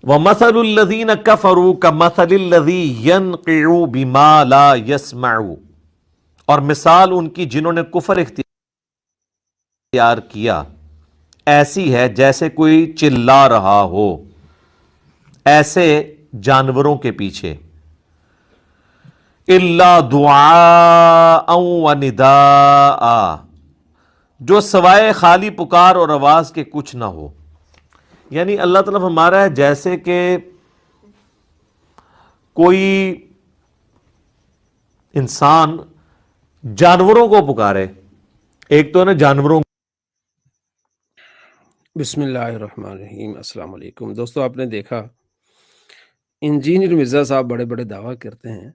وَمَثَلُ الَّذِينَ كَفَرُوا كَمَثَلِ الَّذِي يَنْقِعُ بِمَا لَا يَسْمَعُ، اور مثال ان کی جنہوں نے کفر اختیار کیا ایسی ہے جیسے کوئی چلا رہا ہو ایسے جانوروں کے پیچھے، إِلَّا دُعَاءً وَنِدَاءً، جو سوائے خالی پکار اور آواز کے کچھ نہ ہو۔ یعنی اللہ تعالیٰ فرما رہا ہے جیسے کہ کوئی انسان جانوروں کو پکارے، ایک تو ہے نا جانوروں۔ بسم اللہ الرحمن الرحیم۔ السلام علیکم دوستو، آپ نے دیکھا انجینئر مرزا صاحب بڑے بڑے دعویٰ کرتے ہیں۔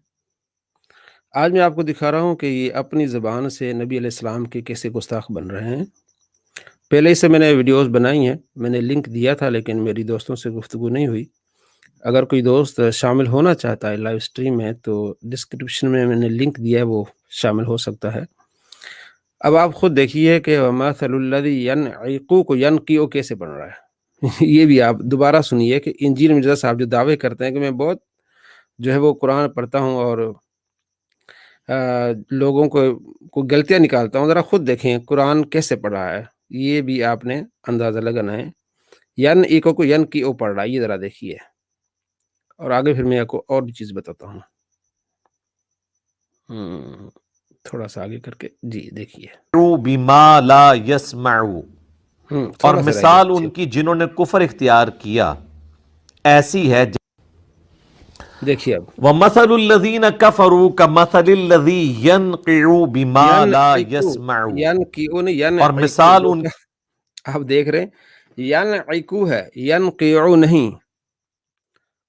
آج میں آپ کو دکھا رہا ہوں کہ یہ اپنی زبان سے نبی علیہ السلام کے کیسے گستاخ بن رہے ہیں۔ پہلے ہی سے میں نے ویڈیوز بنائی ہیں، میں نے لنک دیا تھا لیکن میری دوستوں سے گفتگو نہیں ہوئی۔ اگر کوئی دوست شامل ہونا چاہتا ہے لائیو سٹریم میں تو ڈسکرپشن میں نے لنک دیا ہے، وہ شامل ہو سکتا ہے۔ اب آپ خود دیکھیے کہ وَمَثَلُ الَّذِي يَنْعِقُ کو يَنْقِعُ کیسے بن رہا ہے۔ یہ بھی آپ دوبارہ سنیے کہ انجینئر مرزا صاحب جو دعوے کرتے ہیں کہ میں بہت جو ہے وہ قرآن پڑھتا ہوں اور لوگوں کو غلطیاں نکالتا ہوں، ذرا خود دیکھیں قرآن کیسے پڑھ رہا ہے۔ یہ بھی آپ نے اندازہ لگانا ہے۔ يَنْعِقُ کو يَنْقِعُ پڑھ رہا ہے، یہ ذرا دیکھیے، اور آگے پھر میں آپ کو اور بھی چیز بتاتا ہوں۔ تھوڑا سا آگے کر کے جی دیکھیے۔ بِمَا لَا يَسْمَعُ، اور تھوڑا سا مثال ان کی جنہوں نے کفر اختیار کیا ایسی ہے۔ دیکھیے اب وَمَثَلُ الَّذِينَ كَفَرُوا كَمَثَلِ الَّذِي يَنْقِعُ بِمَا لَا يَسْمَعُ، اور مثال ان آپ دیکھ رہے ہیں ینعقو ہے، ینقعو نہیں۔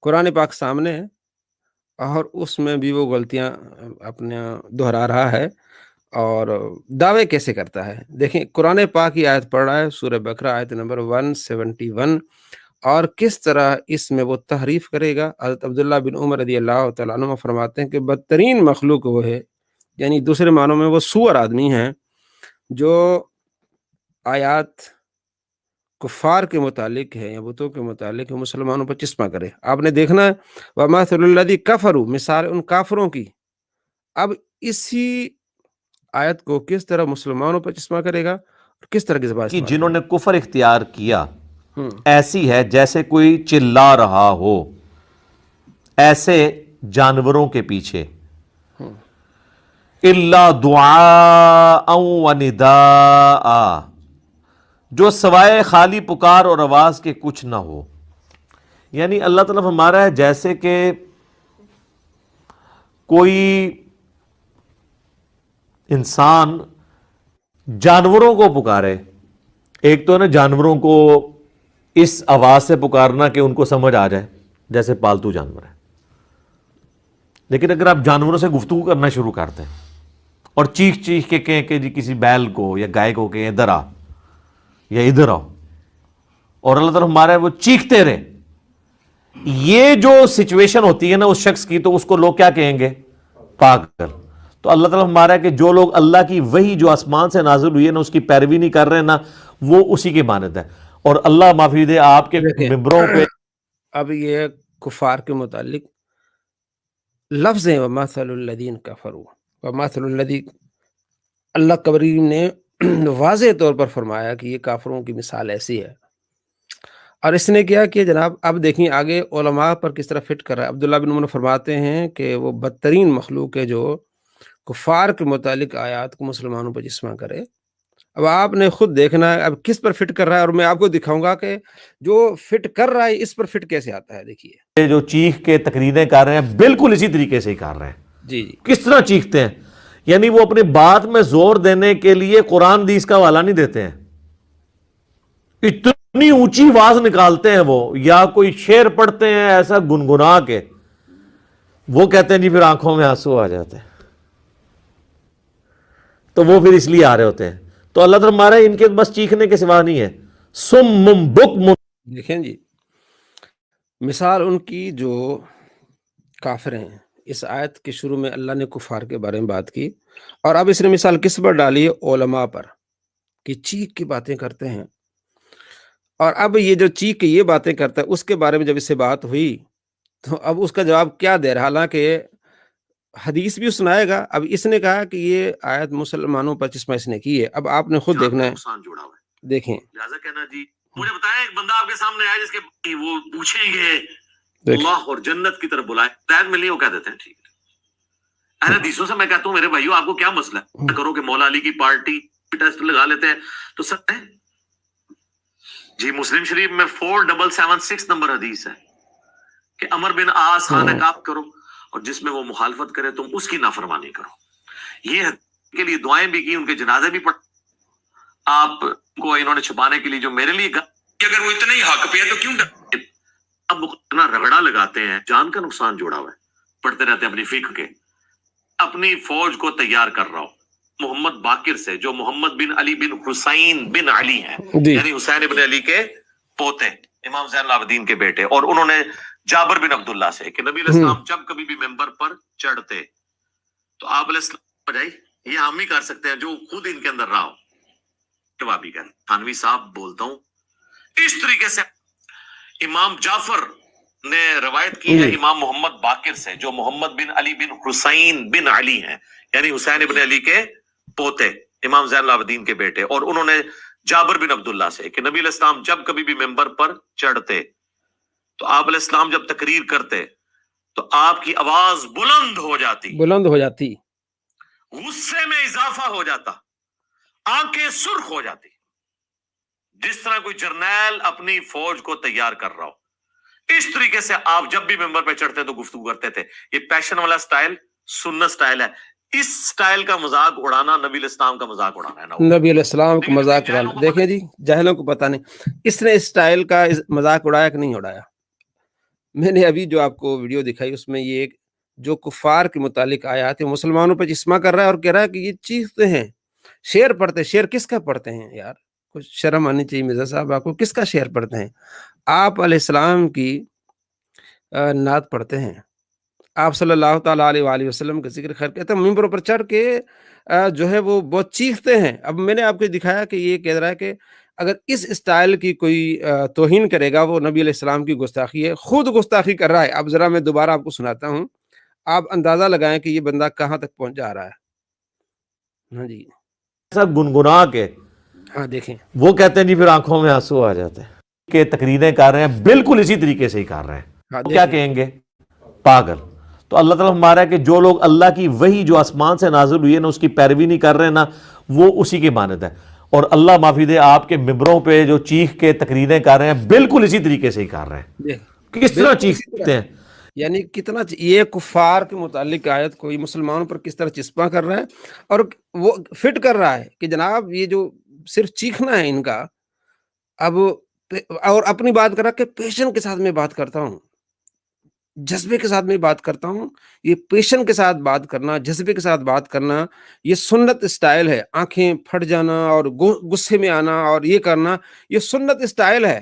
قرآن پاک سامنے ہے اور اس میں بھی وہ غلطیاں اپنے دہرا رہا ہے اور دعوے کیسے کرتا ہے۔ دیکھیں قرآن پاک کی آیت پڑھ رہا ہے، سورہ بقرہ آیت نمبر 171، اور کس طرح اس میں وہ تحریف کرے گا۔ حضرت عبداللہ بن عمر رضی اللہ تعالیٰ عنہ فرماتے ہیں کہ بدترین مخلوق وہ ہے، یعنی دوسرے معنوں میں وہ سور آدمی ہیں جو آیات کفار کے متعلق ہے یا بتوں کے متعلق ہے، مسلمانوں پر چسپاں کرے۔ آپ نے دیکھنا ہے وَمَثَلُ الَّذِي كَفَرُوا، مثال ان کافروں کی۔ اب اسی آیت کو کس طرح مسلمانوں پر چسپاں کرے گا اور کس طرح کی زبان کی استعمال جنہوں نے کفر اختیار کیا کرے۔ ایسی ہے جیسے کوئی چلا رہا ہو ایسے جانوروں کے پیچھے، إِلَّا دُعَاءً وَنِدَاءً، جو سوائے خالی پکار اور آواز کے کچھ نہ ہو۔ یعنی اللہ تعالیٰ فرما رہا ہے جیسے کہ کوئی انسان جانوروں کو پکارے، ایک تو ہے نا جانوروں کو اس آواز سے پکارنا کہ ان کو سمجھ آ جائے جیسے پالتو جانور ہے، لیکن اگر آپ جانوروں سے گفتگو کرنا شروع کرتے ہیں اور چیخ چیخ کے کہیں کہ جی کسی بیل کو یا گائے کو کہ ادھر آ یا ادھر آؤ، اور اللہ تعالیٰ ہمارا وہ چیختے رہے، یہ جو سچویشن ہوتی ہے نا اس شخص کی، تو اس کو لوگ کیا کہیں گے؟ پاگل۔ تو اللہ تعالیٰ ہمارا ہے کہ جو لوگ اللہ کی وحی جو آسمان سے نازل ہوئی ہے نا اس کی پیروی نہیں کر رہے نا، وہ اسی کے مانند ہے۔ اور اللہ معافی دے آپ کے ممبروں پہ اب یہ کفار کے متعلق لفظ ہیں وَمَثَلُ الَّذِينَ كَفَرُوا، وَمَثَلُ الَّذِي، اللہ کریم نے واضح طور پر فرمایا کہ یہ کافروں کی مثال ایسی ہے، اور اس نے کیا کہ جناب اب دیکھیں آگے علماء پر کس طرح فٹ کر رہا ہے۔ عبداللہ بن عمر فرماتے ہیں کہ وہ بدترین مخلوق ہے جو کفار کے متعلق آیات کو مسلمانوں پر جسماں کرے۔ اب آپ نے خود دیکھنا ہے اب کس پر فٹ کر رہا ہے، اور میں آپ کو دکھاؤں گا کہ جو فٹ کر رہا ہے اس پر فٹ کیسے آتا ہے۔ دیکھیے جو چیخ کے تقریریں کر رہے ہیں بالکل اسی طریقے سے ہی کر رہے ہیں۔ جی کس طرح چیختے ہیں؟ یعنی وہ اپنی بات میں زور دینے کے لیے قرآن حدیث کا حوالہ نہیں دیتے ہیں، اتنی اونچی آواز نکالتے ہیں وہ، یا کوئی شعر پڑھتے ہیں ایسا گنگنا کے، وہ کہتے ہیں جی پھر آنکھوں میں آنسو آ جاتے ہیں، تو وہ پھر اس لیے آ رہے ہوتے ہیں۔ تو اللہ تعالیٰ ہمارا ان کے بس چیخنے کے سوا نہیں ہے، سم بکم۔ دیکھیں جی مثال ان کی جو کافر ہیں، اس آیت کے شروع میں اللہ نے کفار کے بارے میں بات کی، اور اب اس نے مثال کس پر ڈالی ہے؟ علماء پر، کہ چیخ کی باتیں کرتے ہیں اور اب یہ جو چیخ کے یہ باتیں کرتا ہے، اس کے بارے میں جب اس سے بات ہوئی تو اب اس کا جواب کیا دے رہا، حالانکہ حدیث بھی سنائے گا. اب اس نے کہا کہ یہ آیت مسلمانوں پر چشمہ اس نے کی ہے. اب آپ نے خود دیکھنا ہے، نقصان جوڑا ہوا ہے. دیکھیں لہٰذا کہنا جی مجھے بتائیں ایک بندہ آپ کے سامنے آیا جس کے وہ پوچھیں گے دیکھیں. اللہ اور جنت کی طرف بلائے ہدایت ملی، وہ کہہ دیتے ہیں ٹھیک ہے. اہل حدیثوں سے میں کہتا ہوں میرے بھائیو آپ کو کیا مسئلہ ہے کرو کہ مولا علی کی پارٹی ٹیسٹ لگا لیتے ہیں تو سب ہے جی. مسلم شریف میں 4776 نمبر حدیث ہے کہ عمر بن عاص خانہ کعب کرو اور جس میں وہ مخالفت کرے تم اس کی نافرمانی کرو. یہ کے لیے دعائیں بھی کی، ان کے جنازے بھی پڑھ. آپ کو انہوں نے چھپانے کے لیے جو میرے لیے کہ اگر وہ اتنا ہی حق پہ ہے تو کیوں ڈرتے؟ اب اتنا رگڑا لگاتے ہیں، جان کا نقصان جوڑا ہوا ہے. پڑھتے رہتے ہیں اپنی فقہ کے. اپنی فوج کو تیار کر رہا ہوں محمد باقر سے جو محمد بن علی بن حسین بن علی ہیں، یعنی حسین بن علی کے پوتے، امام زین العابدین کے بیٹے. اور انہوں نے جابر بن عبداللہ سے کہ نبی علیہ السلام جب کبھی بھی ممبر پر چڑھتے تو آپ علیہ السلام بجائی یہ ہم ہی کر سکتے ہیں جو خود ان کے اندر رہا ہو. جوابی کہتے تھانوی صاحب بولتا ہوں اس طریقے سے. امام جعفر نے روایت کی ہے امام محمد باقر سے جو محمد بن علی بن حسین بن علی ہیں، یعنی حسین بن علی کے پوتے، امام زین العابدین کے بیٹے. اور انہوں نے جابر بن عبداللہ سے کہ نبی علیہ السلام جب کبھی بھی ممبر پر چڑھتے تو آپ علیہ السلام جب تقریر کرتے تو آپ کی آواز بلند ہو جاتی، غصے میں اضافہ ہو جاتا، آنکھیں سرخ ہو جاتی، جس طرح کوئی جرنیل اپنی فوج کو تیار کر رہا ہو. اس طریقے سے آپ جب بھی ممبر پہ چڑھتے تو گفتگو کرتے تھے. یہ پیشن والا سٹائل سنت سٹائل ہے. اس سٹائل کا مذاق اڑانا نبی علیہ السلام کا مذاق اڑانا ہے. نبی علیہ السلام کو مذاق اڑانا، دیکھیں جی جاہلوں کو پتہ نہیں اس نے اس سٹائل کا مذاق اڑایا کہ نہیں اڑایا. میں نے ابھی جو آپ کو ویڈیو دکھائی اس میں یہ جو کفار کے متعلق آیات ہیں مسلمانوں پہ چشمہ کر رہا ہے اور کہہ رہا ہے کہ یہ چیختے ہیں، شعر پڑھتے. شعر کس کا پڑھتے ہیں یار؟ کچھ شرم آنی چاہیے مرزا صاحب آپ کو. کس کا شعر پڑھتے ہیں؟ آپ علیہ السلام کی نعت پڑھتے ہیں، آپ صلی اللہ تعالیٰ علیہ وآلہ وسلم کا ذکر خیر کہتے ہیں، ممبروں پر چڑھ کے جو ہے وہ بہت چیختے ہیں. اب میں نے آپ کو دکھایا کہ یہ کہہ رہا ہے کہ اگر اس اسٹائل کی کوئی توہین کرے گا وہ نبی علیہ السلام کی گستاخی ہے، خود گستاخی کر رہا ہے. اب ذرا میں دوبارہ آپ کو سناتا ہوں، آپ اندازہ لگائیں کہ یہ بندہ کہاں تک پہنچ جا رہا ہے. ہاں جی سب گنگنا کے ہاں دیکھیں وہ کہتے ہیں جی پھر آنکھوں میں آنسو آ جاتے ہیں کہ تقریریں کر رہے ہیں بالکل اسی طریقے سے ہی کر رہے ہیں. کیا کہیں گے؟ پاگل. تو اللہ تعالیٰ ہمارا ہے کہ جو لوگ اللہ کی وحی جو آسمان سے نازل ہوئی ہے نا اس کی پیروی نہیں کر رہے نا وہ اسی کی مانند ہے. اور اللہ معافی دے آپ کے ممبروں پہ جو چیخ کے تقریریں کر رہے ہیں بالکل اسی طریقے سے ہی کر رہے ہیں. کس طرح چیختے ہیں؟ یعنی کتنا یہ کفار کے متعلق آیت کوئی مسلمانوں پر کس طرح چسپاں کر رہا ہے اور وہ فٹ کر رہا ہے کہ جناب یہ جو صرف چیخنا ہے ان کا. اب اور اپنی بات کر رہا کہ پیشن کے ساتھ میں بات کرتا ہوں، جذبے کے ساتھ میں بات کرتا ہوں. یہ پیشن کے ساتھ بات کرنا، جذبے کے ساتھ بات کرنا یہ سنت سٹائل ہے. آنکھیں پھٹ جانا اور غصے میں آنا اور یہ کرنا یہ سنت سٹائل ہے.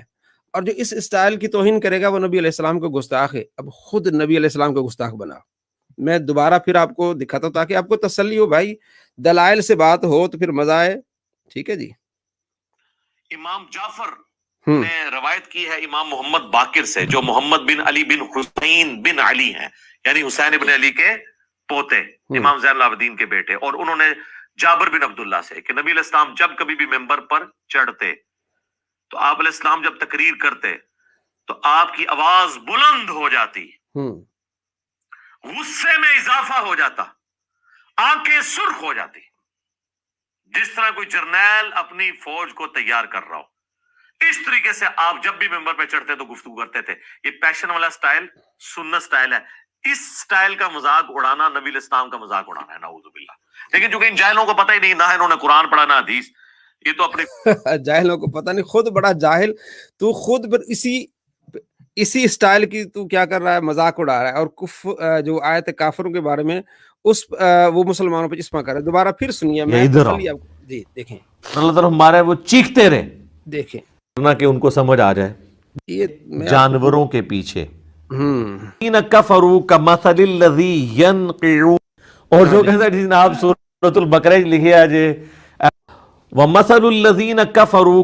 اور جو اس سٹائل کی توہین کرے گا وہ نبی علیہ السلام کا گستاخ ہے. اب خود نبی علیہ السلام کا گستاخ بنا. میں دوبارہ پھر آپ کو دکھاتا ہوں تاکہ آپ کو تسلی ہو بھائی، دلائل سے بات ہو تو پھر مزہ آئے. ٹھیک ہے جی. امام جعفر نے روایت کی ہے امام محمد باقر سے جو محمد بن علی بن حسین بن علی ہیں، یعنی حسین بن علی کے پوتے، امام زین العابدین کے بیٹے. اور انہوں نے جابر بن عبداللہ سے کہ نبی علیہ السلام جب کبھی بھی ممبر پر چڑھتے تو آپ علیہ السلام جب تقریر کرتے تو آپ کی آواز بلند ہو جاتی، غصے میں اضافہ ہو جاتا، آنکھیں سرخ ہو جاتی، جس طرح کوئی جرنیل اپنی فوج کو تیار کر رہا ہو. اس طریقے سے آپ جب بھی ممبر پہ چڑھتے تو گفتگو کرتے تھے. یہ پیشن والا سٹائل سنت سٹائل ہے. اس سٹائل کا مذاق اڑانا نبی علیہ السلام کا مذاق اڑانا ہے، نعوذ باللہ. لیکن چونکہ ان جاہلوں کو پتہ ہی نہیں، نہ انہوں نے قرآن پڑھا نہ حدیث، یہ تو اپنے جاہلوں کو پتہ نہیں، خود بڑا جاہل تو خود پر اسی سٹائل کی تو کیا کر رہا ہے، مذاق اڑا رہا ہے. اور جو آیت کافروں کے بارے میں اس وہ مسلمانوں پہ چشمہ کر رہا ہے. دوبارہ پھر سنیے میں جی دیکھیں اللہ تعالیٰ ہمارا وہ چیختے رہے دیکھیں کہ ان کو سمجھ آ جائے. یہ جانوروں کے پیچھے کفروا کمثل الذی ینقع، اور جو کہتا ہے جناب سورۃ البقرہ لکھے آج ومثل الذین کفروا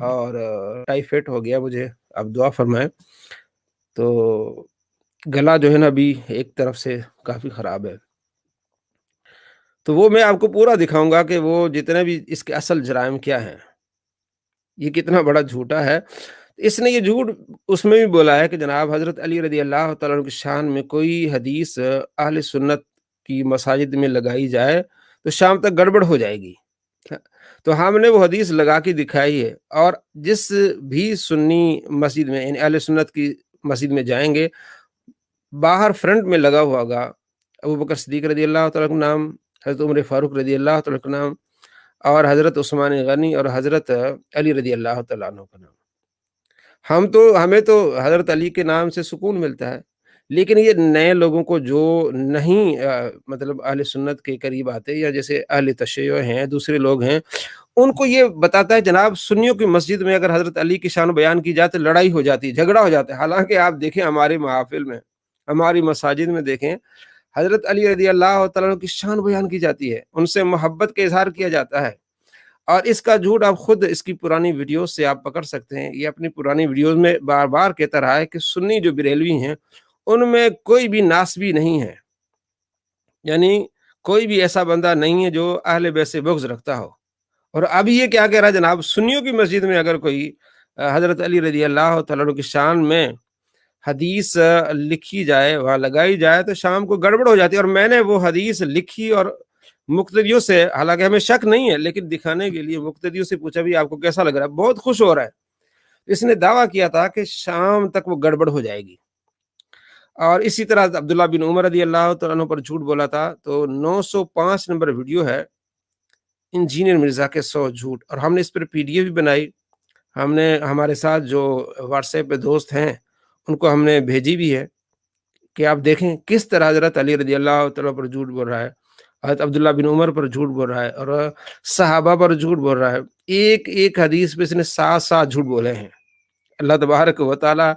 اور ٹائفائڈ ہو گیا مجھے، آپ دعا فرمائیں۔ تو گلا جو ہے نا ابھی ایک طرف سے کافی خراب ہے، تو وہ میں آپ کو پورا دکھاؤں گا کہ وہ جتنے بھی اس کے اصل جرائم کیا ہیں، یہ کتنا بڑا جھوٹا ہے۔ اس نے یہ جھوٹ اس میں بھی بولا ہے کہ جناب حضرت علی رضی اللہ تعالیٰ عنہ کی شان میں کوئی حدیث اہل سنت کی مساجد میں لگائی جائے تو شام تک گڑبڑ ہو جائے گی۔ تو ہم نے وہ حدیث لگا کے دکھائی ہے، اور جس بھی سنی مسجد میں یعنی اہل سنت کی مسجد میں جائیں گے، باہر فرنٹ میں لگا ہوا ہوگا ابو بکر صدیق رضی اللہ تعالیٰ کا نام، حضرت عمر فاروق رضی اللہ تعالیٰ کا نام، اور حضرت عثمان غنی اور حضرت علی رضی اللہ تعالیٰ عنہ کا نام۔ ہمیں تو حضرت علی کے نام سے سکون ملتا ہے، لیکن یہ نئے لوگوں کو جو نہیں مطلب اہل سنت کے قریب آتے، یا جیسے اہل تشیع ہیں، دوسرے لوگ ہیں، ان کو یہ بتاتا ہے جناب سنیوں کی مسجد میں اگر حضرت علی کی شان بیان کی جاتی لڑائی ہو جاتی، جھگڑا ہو جاتا ہے۔ حالانکہ آپ دیکھیں ہمارے محافل میں، ہماری مساجد میں دیکھیں، حضرت علی رضی اللہ تعالیٰ عنہ کی شان بیان کی جاتی ہے، ان سے محبت کا اظہار کیا جاتا ہے۔ اور اس کا جھوٹ آپ خود اس کی پرانی ویڈیوز سے آپ پکڑ سکتے ہیں۔ یہ اپنی پرانی ویڈیوز میں بار بار کہتا رہا ہے کہ سنی جو بریلوی ہیں ان میں کوئی بھی ناسبی نہیں ہے، یعنی کوئی بھی ایسا بندہ نہیں ہے جو اہل بیت سے بغض رکھتا ہو۔ اور اب یہ کیا کہہ رہا ہے جناب، سنیوں کی مسجد میں اگر کوئی حضرت علی رضی اللہ تعالیٰ عنہ کی شان میں حدیث لکھی جائے، وہاں لگائی جائے تو شام کو گڑبڑ ہو جاتی ہے۔ اور میں نے وہ حدیث لکھی اور مقتدیوں سے، حالانکہ ہمیں شک نہیں ہے لیکن دکھانے کے لیے مقتدیوں سے پوچھا بھی آپ کو کیسا لگ رہا ہے، بہت خوش ہو رہا ہے۔ اس نے دعویٰ کیا تھا کہ شام تک وہ گڑبڑ ہو جائے گی۔ اور اسی طرح عبداللہ بن عمر رضی اللہ تعالیٰ عنہ پر جھوٹ بولا تھا، تو 905 نمبر ویڈیو ہے انجینئر مرزا کے 100 جھوٹ، اور ہم نے اس پر PDF بھی بنائی۔ ہم نے ہمارے ساتھ جو واٹس ایپ پہ دوست ہیں ان کو ہم نے بھیجی بھی ہے کہ آپ دیکھیں کس طرح حضرت علی رضی اللہ تعالیٰ پر جھوٹ بول رہا ہے، حضرت عبداللہ بن عمر پر جھوٹ بول رہا ہے، اور صحابہ پر جھوٹ بول رہا ہے۔ ایک ایک حدیث پہ اس نے 7 جھوٹ بولے ہیں۔ اللہ تبارک و تعالیٰ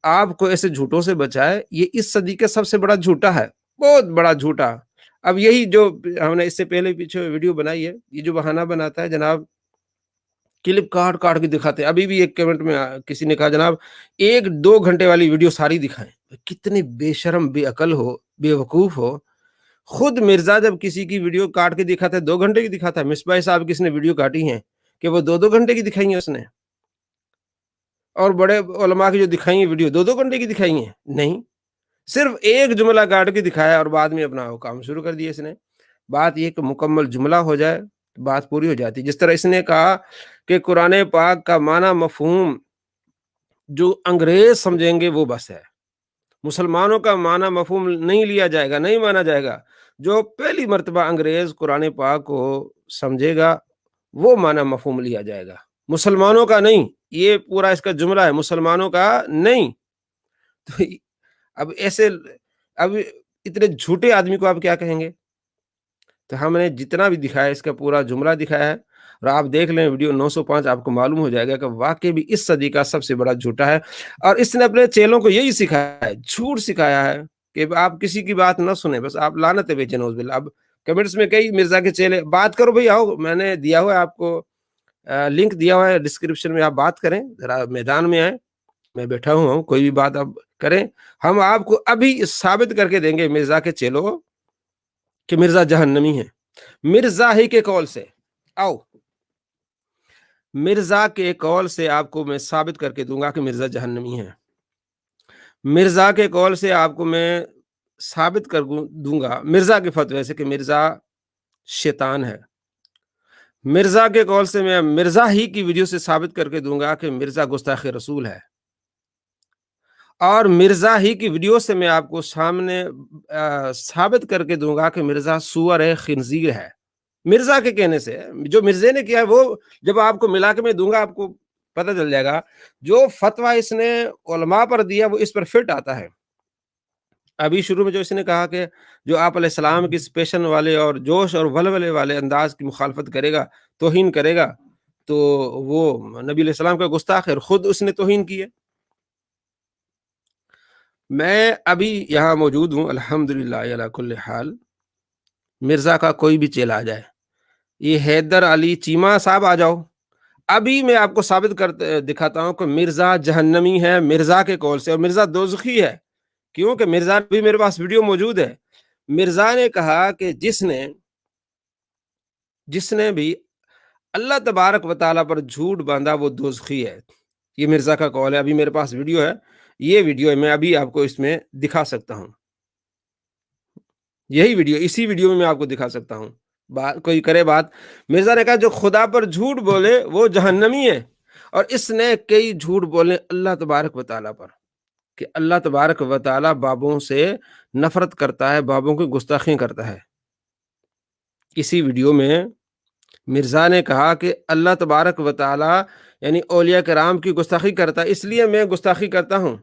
آپ کو ایسے جھوٹوں سے بچائے۔ یہ اس صدی کا سب سے بڑا جھوٹا ہے، بہت بڑا جھوٹا۔ اب یہی جو ہم نے اس سے پہلے پیچھے ویڈیو بنائی ہے، یہ جو بہانہ بناتا ہے جناب، کلپ کاٹ کاٹ کے دکھاتے ہیں۔ ابھی بھی ایک کمنٹ میں کسی نے کہا جناب 1-2 گھنٹے والی ویڈیو ساری دکھائیں۔ کتنے بے شرم، بے عقل ہو، بے وقوف ہو۔ خود مرزا جب کسی کی ویڈیو کاٹ کے دکھاتا ہے 2 گھنٹے کی دکھاتا ہے۔ مصباح صاحب کس نے ویڈیو کاٹی ہیں کہ وہ 2-2 گھنٹے کی دکھائی ہیں اس نے، اور بڑے علماء کی جو دکھائی ہیں ویڈیو 2-2 گھنٹے کی دکھائی ہیں؟ نہیں، صرف ایک جملہ کاٹ کے دکھایا اور بعد میں اپنا کام شروع کر دیا اس نے۔ بات یہ کہ مکمل جملہ ہو جائے بات پوری ہو جاتی۔ جس طرح اس نے کہا کہ قرآن پاک کا معنی مفہوم جو انگریز سمجھیں گے وہ بس ہے، مسلمانوں کا معنی مفہوم نہیں لیا جائے گا، نہیں مانا جائے گا۔ جو پہلی مرتبہ انگریز قرآن پاک کو سمجھے گا وہ معنی مفہوم لیا جائے گا، مسلمانوں کا نہیں۔ یہ پورا اس کا جملہ ہے، مسلمانوں کا نہیں۔ تو اب اتنے جھوٹے آدمی کو آپ کیا کہیں گے؟ تو ہم نے جتنا بھی دکھایا اس کا پورا جملہ دکھایا ہے، اور آپ دیکھ لیں ویڈیو 905، آپ کو معلوم ہو جائے گا کہ واقعی بھی اس صدی کا سب سے بڑا جھوٹا ہے۔ اور اس نے اپنے چیلوں کو یہی سکھایا ہے، جھوٹ سکھایا ہے کہ آپ کسی کی بات نہ سنیں، بس آپ لعنت بیچیں نعوذ باللہ۔ اب کمنٹس میں کئی مرزا کے چیلے بات کرو بھائی، آؤ، میں نے دیا ہوا ہے آپ کو لنک دیا ہوا ہے ڈسکرپشن میں، آپ بات کریں، ذرا میدان میں آئیں، میں بیٹھا ہوں، کوئی بھی بات آپ کریں، ہم آپ کو ابھی ثابت کر کے دیں گے مرزا کے چیلوں کہ مرزا جہنمی ہے، مرزا ہی کے قول سے۔ آؤ، مرزا کے قول سے آپ کو میں ثابت کر کے دوں گا کہ مرزا جہنمی ہے۔ مرزا کے قول سے آپ کو میں ثابت کر دوں گا، مرزا کے فتوے سے، کہ مرزا شیطان ہے۔ مرزا کے قول سے میں مرزا ہی کی ویڈیو سے ثابت کر کے دوں گا کہ مرزا گستاخ رسول ہے۔ اور مرزا ہی کی ویڈیو سے میں آپ کو سامنے ثابت کر کے دوں گا کہ مرزا سور خنزیر ہے۔ مرزا کے کہنے سے، جو مرزے نے کیا ہے وہ جب آپ کو ملا کے میں دوں گا آپ کو پتہ چل جائے گا۔ جو فتویٰ اس نے علماء پر دیا وہ اس پر فٹ آتا ہے۔ ابھی شروع میں جو اس نے کہا کہ جو آپ علیہ السلام کی اس پیشن والے اور جوش اور ولولے والے انداز کی مخالفت کرے گا، توہین کرے گا، تو وہ نبی علیہ السلام کا گستاخ ہے، اور خود اس نے توہین کی ہے۔ میں ابھی یہاں موجود ہوں الحمدللہ علی کل حال، مرزا کا کوئی بھی چیلا آ جائے، یہ حیدر علی چیمہ صاحب آ جاؤ، ابھی میں آپ کو ثابت کر دکھاتا ہوں کہ مرزا جہنمی ہے مرزا کے قول سے، اور مرزا دوزخی ہے، کیونکہ مرزا بھی میرے پاس ویڈیو موجود ہے۔ مرزا نے کہا کہ جس نے بھی اللہ تبارک و تعالیٰ پر جھوٹ باندھا وہ دوزخی ہے، یہ مرزا کا قول ہے۔ ابھی میرے پاس ویڈیو ہے، یہ ویڈیو ہے، میں ابھی آپ کو اس میں دکھا سکتا ہوں، یہی ویڈیو، اسی ویڈیو میں آپ کو دکھا سکتا ہوں۔ کوئی کرے بات، مرزا نے کہا جو خدا پر جھوٹ بولے وہ جہنمی ہے، اور اس نے کئی جھوٹ بولے اللہ تبارک و تعالیٰ پر، کہ اللہ تبارک و تعالیٰ بابوں سے نفرت کرتا ہے، بابوں کی گستاخی کرتا ہے۔ اسی ویڈیو میں مرزا نے کہا کہ اللہ تبارک و تعالیٰ یعنی اولیاء کرام کی گستاخی کرتا ہے، اس لیے میں گستاخی کرتا ہوں۔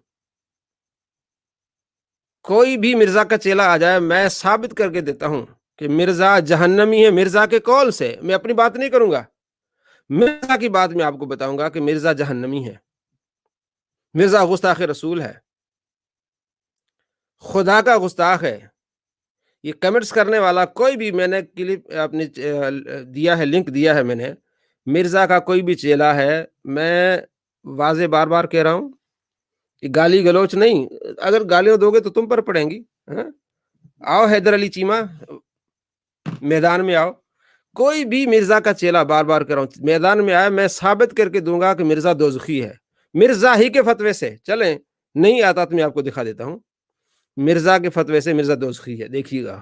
کوئی بھی مرزا کا چیلا آ جائے، میں ثابت کر کے دیتا ہوں کہ مرزا جہنمی ہے مرزا کے قول سے، میں اپنی بات نہیں کروں گا، مرزا کی بات میں آپ کو بتاؤں گا کہ مرزا جہنمی ہے، مرزا گستاخ رسول ہے، خدا کا گستاخ ہے۔ یہ کمنٹس کرنے والا کوئی بھی، میں نے کلپ اپنے دیا ہے، لنک دیا ہے میں نے، مرزا کا کوئی بھی چیلا ہے، میں واضح بار بار کہہ رہا ہوں، گالی گلوچ نہیں، اگر گالیاں دو گے تو تم پر پڑیں گی۔ آؤ حیدر علی چیمہ میدان میں آؤ، کوئی بھی مرزا کا چیلا، بار بار کہہ رہا ہوں، میدان میں آئے، میں ثابت کر کے دوں گا کہ مرزا دوزخی ہے، مرزا ہی کے فتوے سے۔ چلیں، نہیں آتا تو میں آپ کو دکھا دیتا ہوں، مرزا کے فتوے سے مرزا دوزخی ہے، دیکھیے گا۔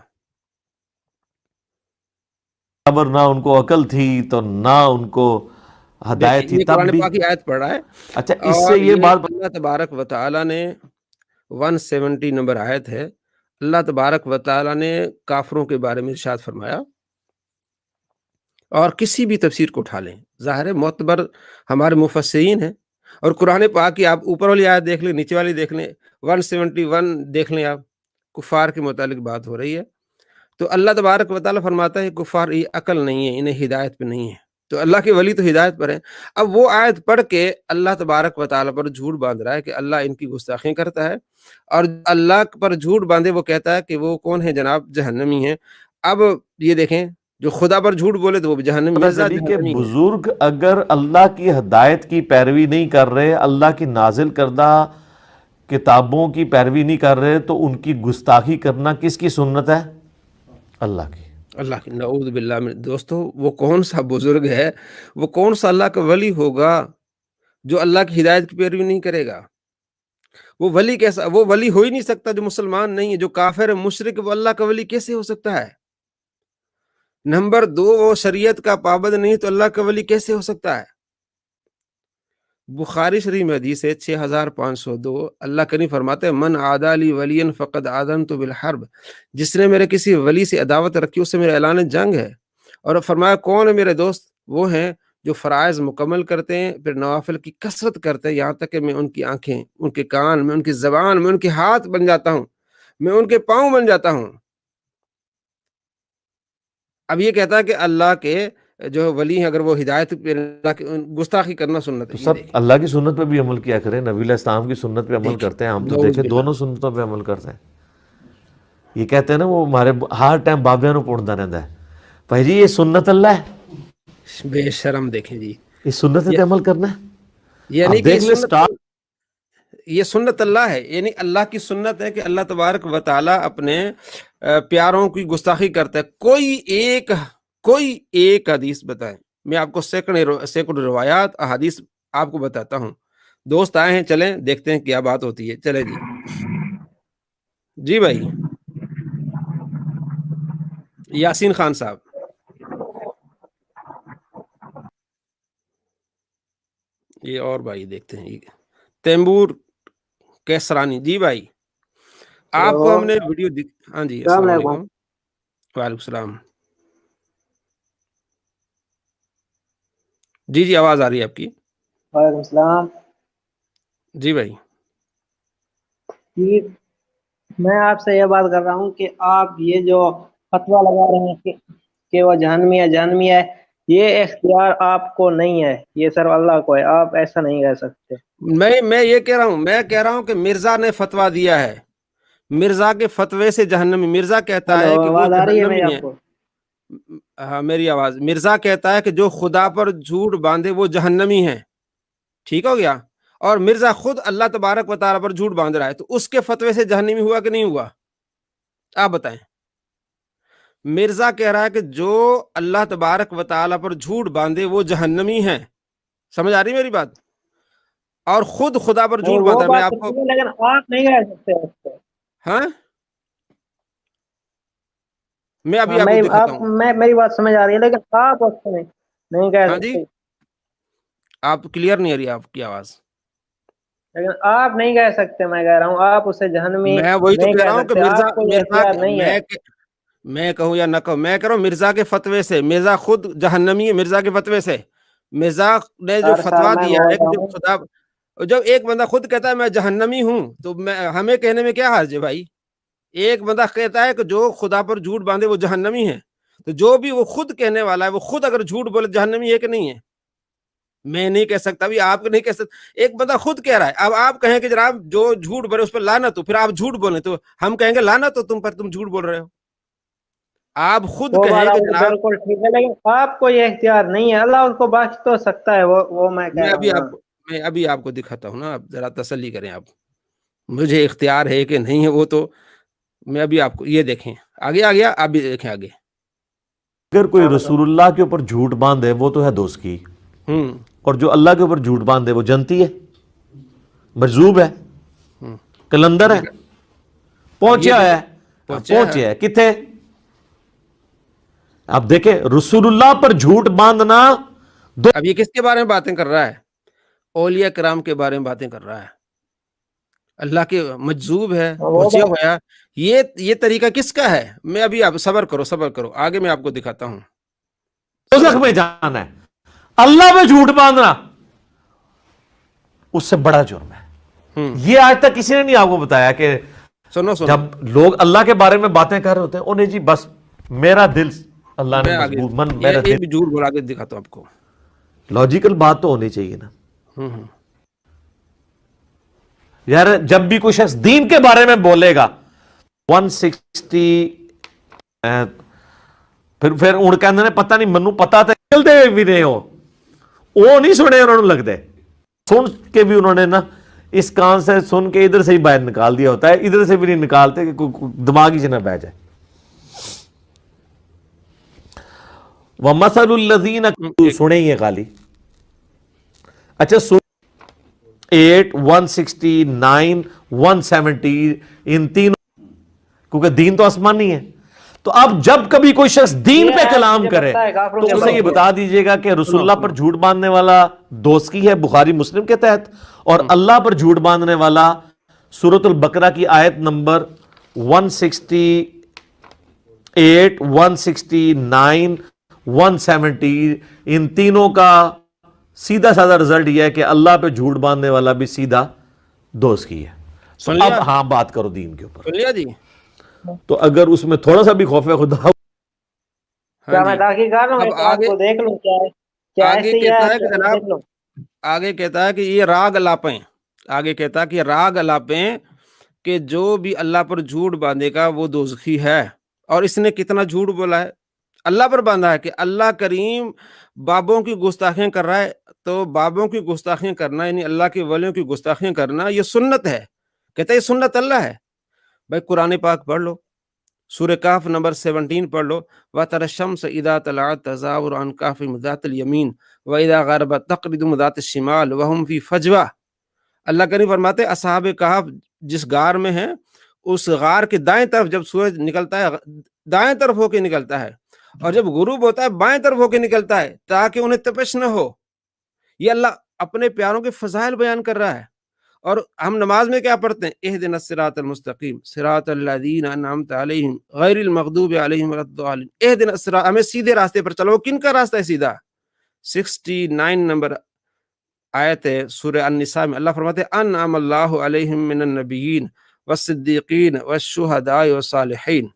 خبر نہ ان کو عقل تھی تو نہ ان کو ہدایت تھی، یہ تب قرآن بھی۔ پاک کی آیت پڑھ رہا ہے، اچھا، اس سے اور یہ بات اللہ تبارک و تعالیٰ نے 170 نمبر آیت ہے، اللہ تبارک و تعالیٰ نے کافروں کے بارے میں ارشاد فرمایا، اور کسی بھی تفسیر کو اٹھا لیں، ظاہر ہے معتبر ہمارے مفسرین ہیں، اور قرآن پاک کی آپ اوپر والی آیت دیکھ لیں، نیچے والی دیکھ لیں، 171 دیکھ لیں، آپ کفار کے متعلق بات ہو رہی ہے۔ تو اللہ تبارک و تعالیٰ فرماتا ہے کفار یہ عقل نہیں ہے، انہیں ہدایت پہ نہیں ہے، تو اللہ کے ولی تو ہدایت پر ہیں۔ اب وہ آیت پڑھ کے اللہ تبارک و تعالیٰ پر جھوٹ باندھ رہا ہے کہ اللہ ان کی گستاخی کرتا ہے، اور اللہ پر جھوٹ باندھے وہ کہتا ہے کہ وہ کون ہے جناب، جہنمی ہے۔ اب یہ دیکھیں، جو خدا پر جھوٹ بولے تو وہ بھی جہنمی، پتہ مرزا چلی کہ جہنمی ہے۔ بزرگ اگر اللہ کی ہدایت کی پیروی نہیں کر رہے، اللہ کی نازل کردہ کتابوں کی پیروی نہیں کر رہے، تو ان کی گستاخی کرنا کس کی سنت ہے؟ اللہ کی۔ اللہ کی، نعوذ باللہ من۔ دوستو، وہ کون سا بزرگ ہے، وہ کون سا اللہ کا ولی ہوگا جو اللہ کی ہدایت کی پیروی نہیں کرے گا؟ وہ ولی کیسا؟ وہ ولی ہو ہی نہیں سکتا جو مسلمان نہیں ہے، جو کافر ہے، مشرک، وہ اللہ کا ولی کیسے ہو سکتا ہے؟ نمبر 2، وہ شریعت کا پابند نہیں تو اللہ کا ولی کیسے ہو سکتا ہے؟ بخاری شریف میں حدیث ہے 6502، اللہ کریم فرماتے ہیں من عادی لی ولی فقد آذنت بالحرب، جس نے میرے کسی ولی سے عداوت رکھی اس سے میرا اعلان جنگ ہے۔ اور فرمایا کون ہے میرے دوست؟ وہ ہیں جو فرائض مکمل کرتے ہیں، پھر نوافل کی کثرت کرتے ہیں، یہاں تک کہ میں ان کی آنکھیں، ان کے کان، میں ان کی زبان، میں ان کے ہاتھ بن جاتا ہوں، میں ان کے پاؤں بن جاتا ہوں۔ اب یہ کہتا ہے کہ اللہ کے جو ولی ہیں اگر وہ ہدایت پہ گستاخی کرنا سنت ہے۔ تو سب اللہ کی سنت پہ بھی عمل کیا کریں، نبی علیہ السلام کی سنت پہ عمل کرتے ہیں، ہم تو دیکھیں دونوں سنتوں پہ عمل کرتے ہیں۔ یہ کہتے ہیں نا وہ ہمارے ہر ٹائم بابیاں نو پڑھتا رہتا ہے، بھائی جی یہ سنت اللہ ہے، بے شرم، دیکھیں جی، اس سنت پہ عمل کرنا ہے۔ یعنی اب کہ دیکھ لیں یہ سنت اللہ ہے، یعنی اللہ کی سنت ہے کہ اللہ تبارک و تعالیٰ اپنے پیاروں کی گستاخی کرتا ہے۔ کوئی ایک حدیث بتائیں، میں آپ کو سینکڑوں روایات احادیث آپ کو بتاتا ہوں۔ دوست آئے ہیں، چلیں دیکھتے ہیں کیا بات ہوتی ہے۔ چلیں جی، جی بھائی یاسین خان صاحب، یہ اور بھائی دیکھتے ہیں، تیمور کیسرانی، جی بھائی آپ کو ہم نے ویڈیو ہاں جی، السلام علیکم۔ وعلیکم السلام، جی جی آواز آ رہی ہے آپ کی۔ وعلیکم السلام جی بھائی، جی، میں آپ سے یہ بات کر رہا ہوں کہ آپ یہ جو فتویٰ لگا رہے ہیں کہ وہ جہنمی ہے، یہ اختیار آپ کو نہیں ہے، یہ صرف اللہ کو ہے، آپ ایسا نہیں کہہ سکتے۔ میں یہ کہہ رہا ہوں کہ مرزا نے فتویٰ دیا ہے، مرزا کے فتوے سے جہنمی، مرزا کہتا ہے کہ وہ آواز آ رہی ہے میری جہنمی آپ ہے۔ کو؟ ہاں میری آواز، مرزا کہتا ہے کہ جو خدا پر جھوٹ باندھے وہ جہنمی ہیں، ٹھیک ہو گیا، اور مرزا خود اللہ تبارک و تعالیٰ پر جھوٹ باندھ رہا ہے، تو اس کے فتوے سے جہنمی ہوا کہ نہیں ہوا؟ آپ بتائیں۔ مرزا کہہ رہا ہے کہ جو اللہ تبارک و تعالیٰ پر جھوٹ باندھے وہ جہنمی ہیں، سمجھ آ رہی میری بات؟ اور خود خدا پر نہیں جھوٹ وہ باندھا، میں بات آپ تو کو، ٹھیک ہے، لیکن آپ نہیں کہہ سکتے اس پہ۔ ہاں میں ابھی آپ کو میں دکھاتا آپ ہوں۔ میری بات سمجھ آ رہی ہے، لیکن آپ اس پہ نہیں کہہ ہاں جی، سکتے، آپ کلیئر نہیں آ رہی آپ کی آواز۔ لیکن آپ نہیں کہہ سکتے، میں کہہ رہا ہوں آپ اسے جہنمی میں وہی تو نہیں کہہ کہہ رہا ہوں کہ سکتے، مرزا آپ کو یہ مرزا اختیار نہیں ہے۔ میں کہوں یا نہ کہوں، میں کہہ رہا ہوں مرزا کے فتوے سے، مرزا خود جہنمی ہے مرزا کے فتوے سے۔ مرزا نے جو سر فتویٰ میں دیا بول ہے کہ رہا جو ہوں، خدا، جب ایک بندہ خود کہتا ہے میں جہنمی ہوں، تو ہمیں کہنے میں کیا حرج ہے بھائی؟ ایک بندہ کہتا ہے کہ جو خدا پر جھوٹ باندھے وہ جہنمی ہے، تو جو بھی وہ خود کہنے والا ہے وہ خود اگر جھوٹ بولے جہنمی ہے کہ نہیں ہے؟ میں نہیں کہہ سکتا، ابھی آپ نہیں کہہ سکتے، ایک بندہ خود کہہ رہا ہے۔ اب آپ کہیں کہ جناب جو جھوٹ بولے اس پر لعنت ہو، پھر آپ جھوٹ بولیں تو ہم کہیں گے لعنت ہو تم پر، تم جھوٹ بول رہے ہو۔ آپ خود وہ کہیں بات کہ آپ جناب، بالکل ٹھیک ہے، لیکن آپ کو یہ اختیار نہیں ہے، اللہ اس کو بخش تو سکتا ہے، وہ میں کہہ رہا ہوں نا۔ میں ابھی آپ کو دکھاتا ہوں نا، آپ ذرا تسلی کریں، آپ مجھے اختیار ہے کہ نہیں ہے وہ تو میں ابھی آپ کو، یہ دیکھیں آگے آ گیا، آپ بھی دیکھیں آگے۔ اگر کوئی رسول اللہ کے اوپر جھوٹ باندھے وہ تو ہے دوزخی، ہوں اور جو اللہ کے اوپر جھوٹ باندھے وہ جنتی ہے، مجذوب ہے، ہوں کلندر ہے، پہنچیا ہے، پہنچیا پہنچیا ہے کتنے؟ آپ دیکھیں رسول اللہ پر جھوٹ باندھنا اب یہ کس کے بارے میں باتیں کر رہا ہے؟ اولیاء کرام کے بارے میں باتیں کر رہا ہے، اللہ کے مجذوب ہے، وہ پہنچے بات ہوا ہے۔ یہ طریقہ کس کا ہے؟ میں ابھی، آپ صبر کرو، آگے میں آپ کو دکھاتا ہوں، دوزخ میں جانا ہے، اللہ پہ جھوٹ باندھنا اس سے بڑا جرم ہے۔ یہ آج تک کسی نے نہیں آپ کو بتایا کہ سنو جب لوگ اللہ کے بارے میں باتیں کر رہے ہوتے ہیں انہیں جی بس میرا دل اللہ نے میں آگے مضبوط من، یہ میرا ایک دل، بھی جھوٹ بولا کے دکھاتا ہوں آپ کو۔ لاجیکل بات تو ہونی چاہیے نا ہوں یار۔ جب بھی کوئی شخص دین کے بارے میں بولے گا 160 پھر ان کے اندر پتہ نہیں، منو پتا تھا چلتے بھی نہیں ہو، وہ نہیں سنے انہوں نے، لگتے سن کے بھی انہوں نے نا اس کان سے سن کے ادھر سے ہی باہر نکال دیا ہوتا ہے، ادھر سے بھی نہیں نکالتے کہ دماغ ہی نہ بہ جائے۔ وَمَثَلُ الَّذِينَ سنیں یہ خالی، اچھا سن 8 169 170 ان تینوں، کیونکہ دین تو آسمانی ہے، تو اب جب کبھی کوئی شخص دین پہ کلام کرے تو اسے یہ بتا دیجئے گا کہ رسول اللہ پر جھوٹ باندھنے والا دوزخی ہے، بخاری مسلم کے تحت، اور اللہ پر جھوٹ باندھنے والا سورۃ البقرہ کی آیت نمبر 168 169 170 ان تینوں کا سیدھا سادہ رزلٹ یہ ہے کہ اللہ پہ جھوٹ باندھنے والا بھی سیدھا دوزخی ہے۔ تو سن لیا؟ اب ہاں بات کرو دین کے اوپر، سن لیا جی؟ تو اگر اس میں تھوڑا سا بھی خوف خدا کیا ہاں میں جی، تاکہ کر رہا ہوں، اب ایک بات کو دیکھ لوں کیا آگے ایسے ہی کہتا ہے، ہے کہ جناب، دیکھ لوں۔ آگے کہتا ہے کہ یہ راگ الاپیں، آگے کہتا ہے کہ راگ الاپیں کہ جو بھی اللہ پر جھوٹ باندھے گا وہ دوزخی ہے۔ اور اس نے کتنا جھوٹ بولا ہے؟ اللہ پر باندھا ہے کہ اللہ کریم بابوں کی گستاخیاں کر رہا ہے، تو بابوں کی گستاخیاں کرنا یعنی اللہ کے ولیوں کی گستاخیاں کرنا یہ سنت ہے، کہتا ہے یہ سنت اللہ ہے۔ بھائی قرآن پاک پڑھ لو، سورہ کہف نمبر 17 پڑھ لو، وَتَرَى الشَّمْسَ إِذَا طَلَعَتْ تَزَاوَرُ عَنْ كَهْفِهِمْ ذَاتَ الْيَمِينِ وَإِذَا غَرَبَتْ تَقْرِضُهُمْ ذَاتَ الشِّمَالِ وَهُمْ فِي فَجْوَةٍ۔ اللہ کریم فرماتے ہیں اصحاب کہف جس غار میں ہیں، اس غار کے دائیں طرف جب سورج نکلتا ہے دائیں طرف ہو کے نکلتا ہے، اور جب غروب ہوتا ہے بائیں طرف ہو کے نکلتا ہے تاکہ انہیں تپش نہ ہو۔ یہ اللہ اپنے پیاروں کے فضائل بیان کر رہا ہے۔ اور ہم نماز میں کیا پڑھتے ہیں؟ اہدنا الصراط المستقیم صراط الذین انعمت علیہم غیر المغضوب علیہم ولا الضالین۔ اہدنا الصراط، ہمیں سیدھے راستے پر چلو۔ کن کا راستہ ہے سیدھا؟ 69 نمبر آیت ہے سورہ النساء میں، اللہ فرماتے ہیں انعم اللہ علیہم من النبیین والصدیقین والشہداء والصالحین۔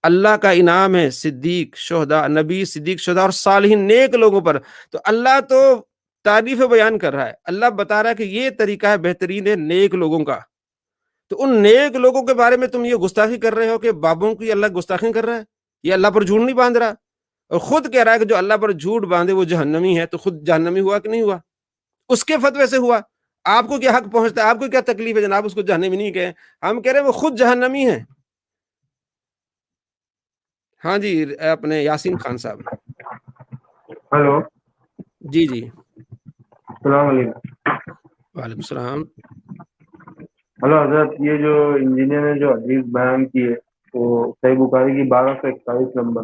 اللہ کا انعام ہے صدیق، شہداء، نبی، صدیق، شہداء اور صالحین، نیک لوگوں پر۔ تو اللہ تو تعریف بیان کر رہا ہے، اللہ بتا رہا ہے کہ یہ طریقہ ہے بہترین ہے نیک لوگوں کا۔ تو ان نیک لوگوں کے بارے میں تم یہ گستاخی کر رہے ہو کہ بابوں کی اللہ گستاخی کر رہا ہے، یہ اللہ پر جھوٹ نہیں باندھ رہا، اور خود کہہ رہا ہے کہ جو اللہ پر جھوٹ باندھے وہ جہنمی ہے، تو خود جہنمی ہوا کہ نہیں ہوا؟ اس کے فتوے سے ہوا۔ آپ کو کیا حق پہنچتا ہے؟ آپ کو کیا تکلیف ہے جناب اس کو جہنمی نہیں کہیں؟ ہم کہہ رہے ہیں وہ خود جہنمی ہے۔ ہاں جی، اپنے یاسین خان صاحب۔ ہلو، جی جی، السلام علیکم۔ وعلیکم السلام۔ ہلو حضرت، یہ جو انجینئر نے جو حدیث بیان کی ہے وہ صحیح بخاری کی 1241 نمبر،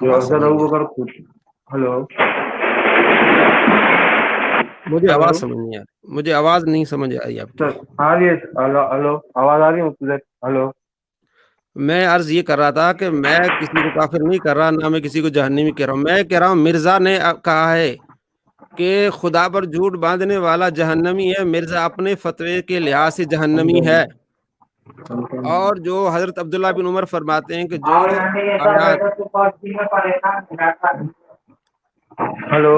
جو آواز حضرت سمجھ ابو نہیں بکر خود، ہلو مجھے ہلو آواز سمجھ نہیں آ رہی، مجھے آواز نہیں سمجھ آئی آپ کی۔ سر آ رہی ہے؟ ہلو ہلو، آواز آ رہی ہے مفتی صاحب؟ ہلو، میں عرض یہ کر رہا تھا کہ میں کسی کو کافر نہیں کر رہا، نہ میں کسی کو جہنمی کہہ رہا ہوں۔ میں کہہ رہا ہوں مرزا نے کہا ہے کہ خدا پر جھوٹ باندھنے والا جہنمی ہے، مرزا اپنے فتوے کے لحاظ سے جہنمی ہے۔ اور جو حضرت عبداللہ بن عمر فرماتے ہیں کہ جو آیات، ہلو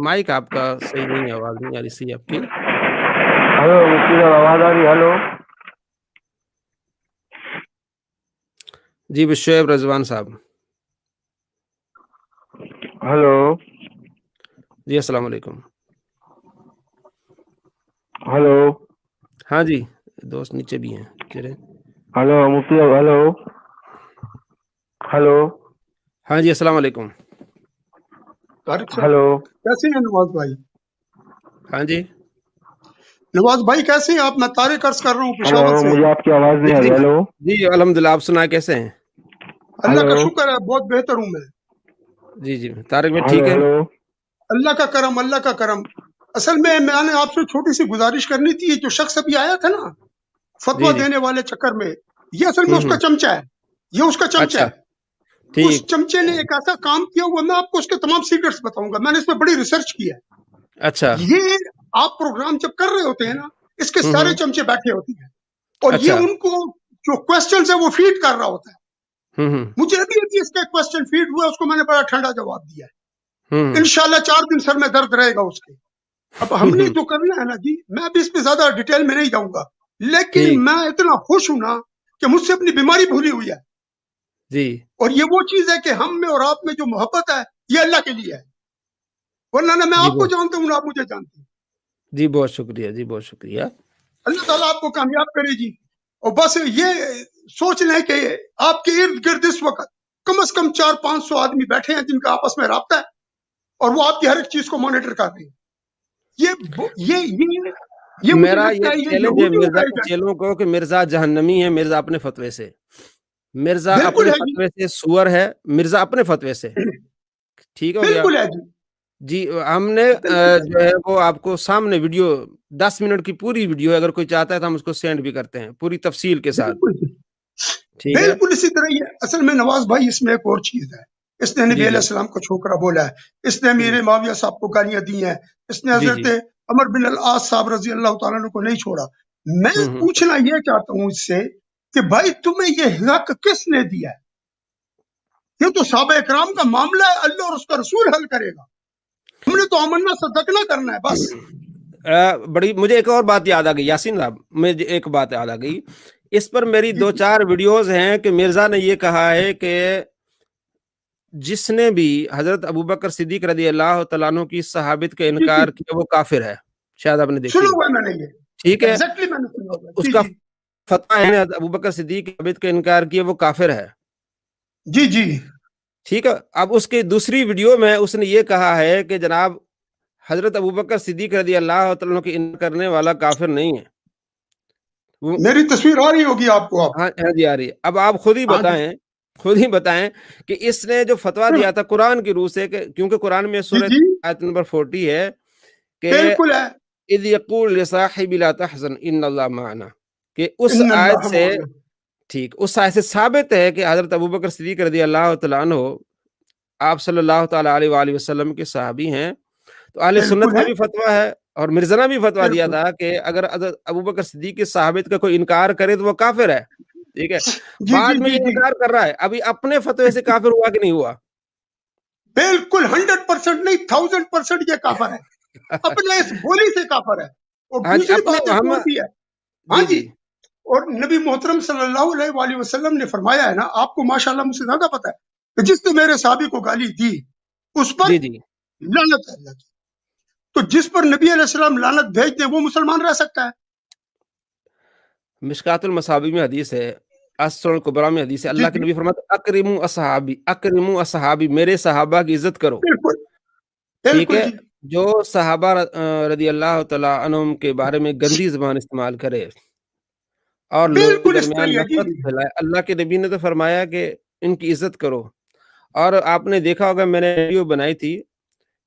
مائک آپ کا صحیح نہیں ہے، آواز نہیں آ رہی صحیح آپ کی۔ ہلو مفتی صاحب، آواز آ رہی ہے؟ ہلو جی شعیب رضوان صاحب۔ ہلو جی السلام علیکم۔ ہلو ہاں جی، دوست نیچے بھی ہیں چلے۔ ہلو مفتی صاحب، ہلو ہلو ہاں جی السلام علیکم۔ طارق صاحب ہلو کیسے ہیں نواز بھائی؟ ہاں جی نواز بھائی کیسے ہیں آپ؟ میں طارق عرض کر رہا ہوں پشاور ہلو، سے۔ مجھے آپ کی آواز نہیں آ جی رہی۔ ہلو جی الحمدللہ، آپ سنا کیسے ہیں؟ اللہ کا ہلو شکر ہے، بہت بہتر ہوں میں۔ جی جی طارق میں ہلو ٹھیک ہے؟ ہلو اللہ کا کرم، اللہ کا کرم۔ اصل میں نے آپ سے چھوٹی سی گزارش کرنی تھی۔ یہ جو شخص ابھی آیا تھا نا فتویٰ جی جی دینے والے چکر میں، یہ اصل میں اس کا چمچہ ہے، یہ اس کا چمچہ اچھا ہے۔ اس ٹھیک، چمچے نے ایک ایسا کام کیا ہوا، میں آپ کو اس کے تمام سیکرٹس بتاؤں گا، میں نے اس میں بڑی ریسرچ کی ہے۔ اچھا یہ آپ پروگرام جب کر رہے ہوتے ہیں نا، اس کے سارے چمچے بیٹھے ہوتے ہیں اور اچھا یہ ان کو جو کوسچنز ہیں وہ فیڈ کر رہا ہوتا ہے۔ مجھے ابھی اس کا کوسچن فیڈ ہوا، اس کو میں نے بڑا ٹھنڈا جواب دیا ہے۔ انشاءاللہ 4 دن سر میں درد رہے گا اس کے۔ اب ہم نے جو کرنا ہے نا جی، میں ابھی اس پہ زیادہ ڈیٹیل میں نہیں جاؤں گا، لیکن ٹھیک میں اتنا خوش ہوں نا کہ مجھ سے اپنی بیماری بھولی ہوئی ہے۔ جی اور یہ وہ چیز ہے کہ ہم میں اور آپ میں جو محبت ہے یہ اللہ کے لیے ہے، ورنہ نہ میں جی آپ کو جانتا ہوں نہ آپ مجھے جانتے ہیں۔ جی بہت شکریہ، جی بہت شکریہ۔ اللہ تعالیٰ آپ کو کامیاب کرے جی۔ اور بس یہ سوچ لیں کہ آپ کے ارد گرد اس وقت کم از کم 400-500 آدمی بیٹھے ہیں جن کا آپس میں رابطہ ہے اور وہ آپ کی ہر ایک چیز کو مانیٹر کر رہے ہیں۔ یہ مجھے میرا لگتا یہ ہے چیلنج ہے یہودیوں مرزا کا کے ایک- چیلوں کو کہ مرزا جہنمی ہے، مرزا اپنے فتوے سے، مرزا بالکل اپنے ہے جی، فتوے سے سور ہے، مرزا اپنے فتوے سے، ٹھیک ہو گیا؟ بالکل ہے جی، جی ہم نے جو ہے وہ آپ کو سامنے ویڈیو 10 منٹ کی پوری ویڈیو ہے، اگر کوئی چاہتا ہے تو ہم اس کو سینڈ بھی کرتے ہیں پوری تفصیل کے ساتھ، بالکل جی، ٹھیک ہے؟ بالکل اسی طرح یہ اصل میں نواز بھائی اس میں ایک اور چیز ہے۔ اس نے نبی جی علیہ جی السلام کو چھوکرا بولا ہے، اس نے امیر معاویہ صاحب کو گالیاں دی ہیں، اس نے جی حضرت جی عمر بن العاص صاحب رضی اللہ تعالیٰ عنہ کو نہیں چھوڑا۔ میں پوچھنا یہ چاہتا ہوں اس سے کہ بھائی تمہیں یہ حق کس نے دیا ہے؟ یہ تو صحابہ اکرام کا معاملہ ہے، اللہ اور اس کا رسول حل کرے گا، ہم نے تو آمنا صدقنا کرنا ہے بس۔ بڑی مجھے ایک اور بات یاد آ گئی یاسین صاحب، مجھے ایک بات یاد آ گئی، اس پر میری 2-4 ویڈیوز ہیں کہ مرزا نے یہ کہا ہے کہ جس نے بھی حضرت ابوبکر صدیق رضی اللہ تعالیٰ عنہ کی صحابت کا انکار کیا وہ کافر ہے، شاید آپ نے دیکھی سنا ہو، ہوا ہے میں نے یہ، ٹھیک ہے؟ ایگزیکٹلی میں نے سنا ہوا ہے۔ اس جی کا جی فتویٰ ہے حضرت ابوبکر صدیق کی صحابت کا انکار کیا وہ کافر ہے، جی جی ٹھیک ہے؟ اب اس کی دوسری ویڈیو میں اس نے یہ کہا ہے کہ جناب حضرت ابوبکر صدیق رضی اللہ تعالیٰ عنہ کی انکار کرنے والا کافر نہیں ہے۔ میری تصویر آ رہی ہوگی آپ کو؟ آپ ہاں جی آ رہی ہے۔ اب آپ خود ہی بتائیں کہ اس نے جو فتویٰ دیا تھا قرآن کی روح سے، کہ کیونکہ قرآن میں سورۃ آیت نمبر 40 ہے کہ بالکل ہے، اذ یقول لصاحب لا تحزن ان اللہ معنا، کہ اس آیت سے ٹھیک اس آیت سے ثابت ہے کہ حضرت ابوبکر صدیق رضی اللہ تعالیٰ عنہ آپ صلی اللہ تعالیٰ علیہ وآلہ وسلم کے صحابی ہیں۔ تو اہل سنت کا بھی فتویٰ ہے اور مرزا نے بھی فتویٰ دیا تھا کہ اگر حضرت ابوبکر صدیق کی صحابت کا کوئی انکار کرے تو وہ کافر ہے، ٹھیک ہے؟ بعد میں یہ انکار کر رہا ہے، ابھی اپنے فتوے سے کافر ہوا کہ نہیں ہوا؟ بالکل 100% نہیں 1000% یہ کافر ہے، اپنے اس بولی سے کافر ہے۔ اور دوسری بات ایک اور بھی ہے، ہاں جی، اور نبی محترم صلی اللہ علیہ وآلہ وسلم نے فرمایا ہے نا، آپ کو ماشاءاللہ مجھ سے زیادہ پتا ہے کہ جس نے میرے صحابی کو گالی دی اس پر جی جی لعنت ہے اللہ کی. تو جس پر نبی علیہ السلام لعنت بھیج دیں وہ مسلمان رہ سکتا ہے؟ مشکات المصابیح میں حدیث ہے، السنن الکبریٰ میں حدیث ہے، جی اللہ کے جی نبی فرماتے اکرموا اصحابی، اکرموا اصحابی، میرے صحابہ کی عزت کرو. بالکل ٹھیک بالکل ہے، جی جو صحابہ رضی اللہ تعالیٰ عنہم کے بارے میں گندی زبان استعمال کرے اور لوگوں کے بالکل اس درمیان طرح ہے جی نفرت پھیلائے، اللہ کے نبی نے تو فرمایا کہ ان کی عزت کرو. اور آپ نے دیکھا ہوگا، میں نے ویڈیو بنائی تھی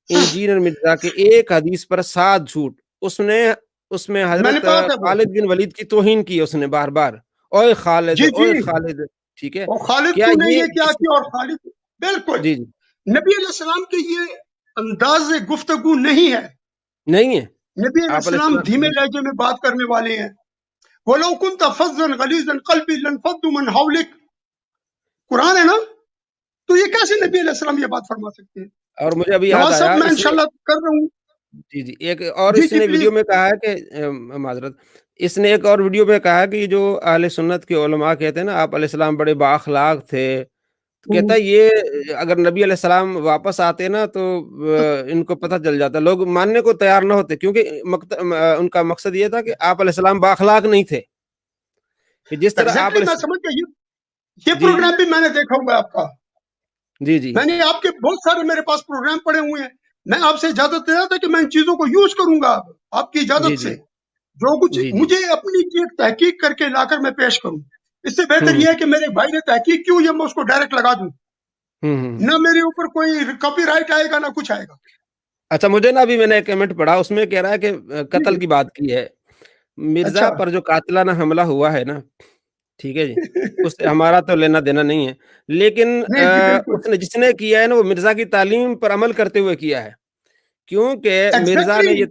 انجینئر مرزا کے ایک حدیث پر 7 جھوٹ. اس میں میں نے حضرت کہا تھا وہ خالد بن ولید کی توہین کی اس نے بار بار، اوئے خالد جی اوئے جی خالد. ٹھیک ہے، اور خالد کیا تو نے یہ یہ کیا کیا اور خالد بالکل جی جی نبی علیہ السلام کے یہ انداز گفتگو نہیں ہے. نہیں ہے. نبی علیہ آپ علیہ السلام دھیمے السلام لہجے میں بات کرنے والے ہیں. وَلَوْ كُنْتَ فَظًّا غَلِيظَ الْقَلْبِ لَانفَضُّوا مِنْ حَوْلِكَ، قرآن ہے نا، تو یہ کیسے نبی علیہ السلام یہ بات فرما سکتے ہیں؟ اور مجھے ابھی یاد نواز آیا، صاحب میں اس نے انشاءاللہ کر رہا ہوں. جی جی ایک اور جی اس جی نے پلیز. ویڈیو میں کہا ہے کہ معذرت، اس نے ایک اور ویڈیو میں کہا کہ جو اہل سنت کے علماء کہتے ہیں نا آپ علیہ السلام بڑے بااخلاق تھے، تو کہتا ہے یہ اگر نبی علیہ السلام واپس آتے نا تو ان کو پتہ چل جاتا، لوگ ماننے کو تیار نہ ہوتے، کیونکہ ان کا مقصد یہ تھا کہ آپ علیہ السلام بااخلاق نہیں تھے، کہ جس طرح آپ ایگزیکٹلی علیہ میں سمجھ گیا. یہ جی پروگرام بھی میں نے دیکھا ہوا ہے آپ کا. جی جی میں نے آپ کے بہت سارے میرے پاس پروگرام پڑے ہوئے ہیں. میں آپ سے اجازت لیتا تھا کہ میں ان چیزوں کو یوز کروں گا آپ کی جی اجازت جی سے. جو کچھ جی جی مجھے اپنی کی ایک تحقیق کر کے لا کر میں پیش کروں، اس سے بہتر ہوں یہ ہے کہ میرے بھائی نے تحقیق کی ہوئی ہے، میں اس کو ڈائریکٹ لگا دوں. ہوں نہ میرے اوپر کوئی کاپی رائٹ آئے گا نہ کچھ آئے گا. اچھا، مجھے نا ابھی میں نے ایک کمنٹ پڑھا، اس میں کہہ رہا ہے کہ جی قتل جی کی بات کی ہے، مرزا اچھا پر جو قاتلانہ حملہ ہوا ہے نا، ٹھیک ہے جی، اس سے ہمارا تو لینا دینا نہیں ہے، لیکن نہیں جی بالکل اس نے جس نے کیا ہے نا وہ مرزا کی تعلیم پر عمل کرتے ہوئے کیا ہے، کیونکہ ایگزیکٹلی.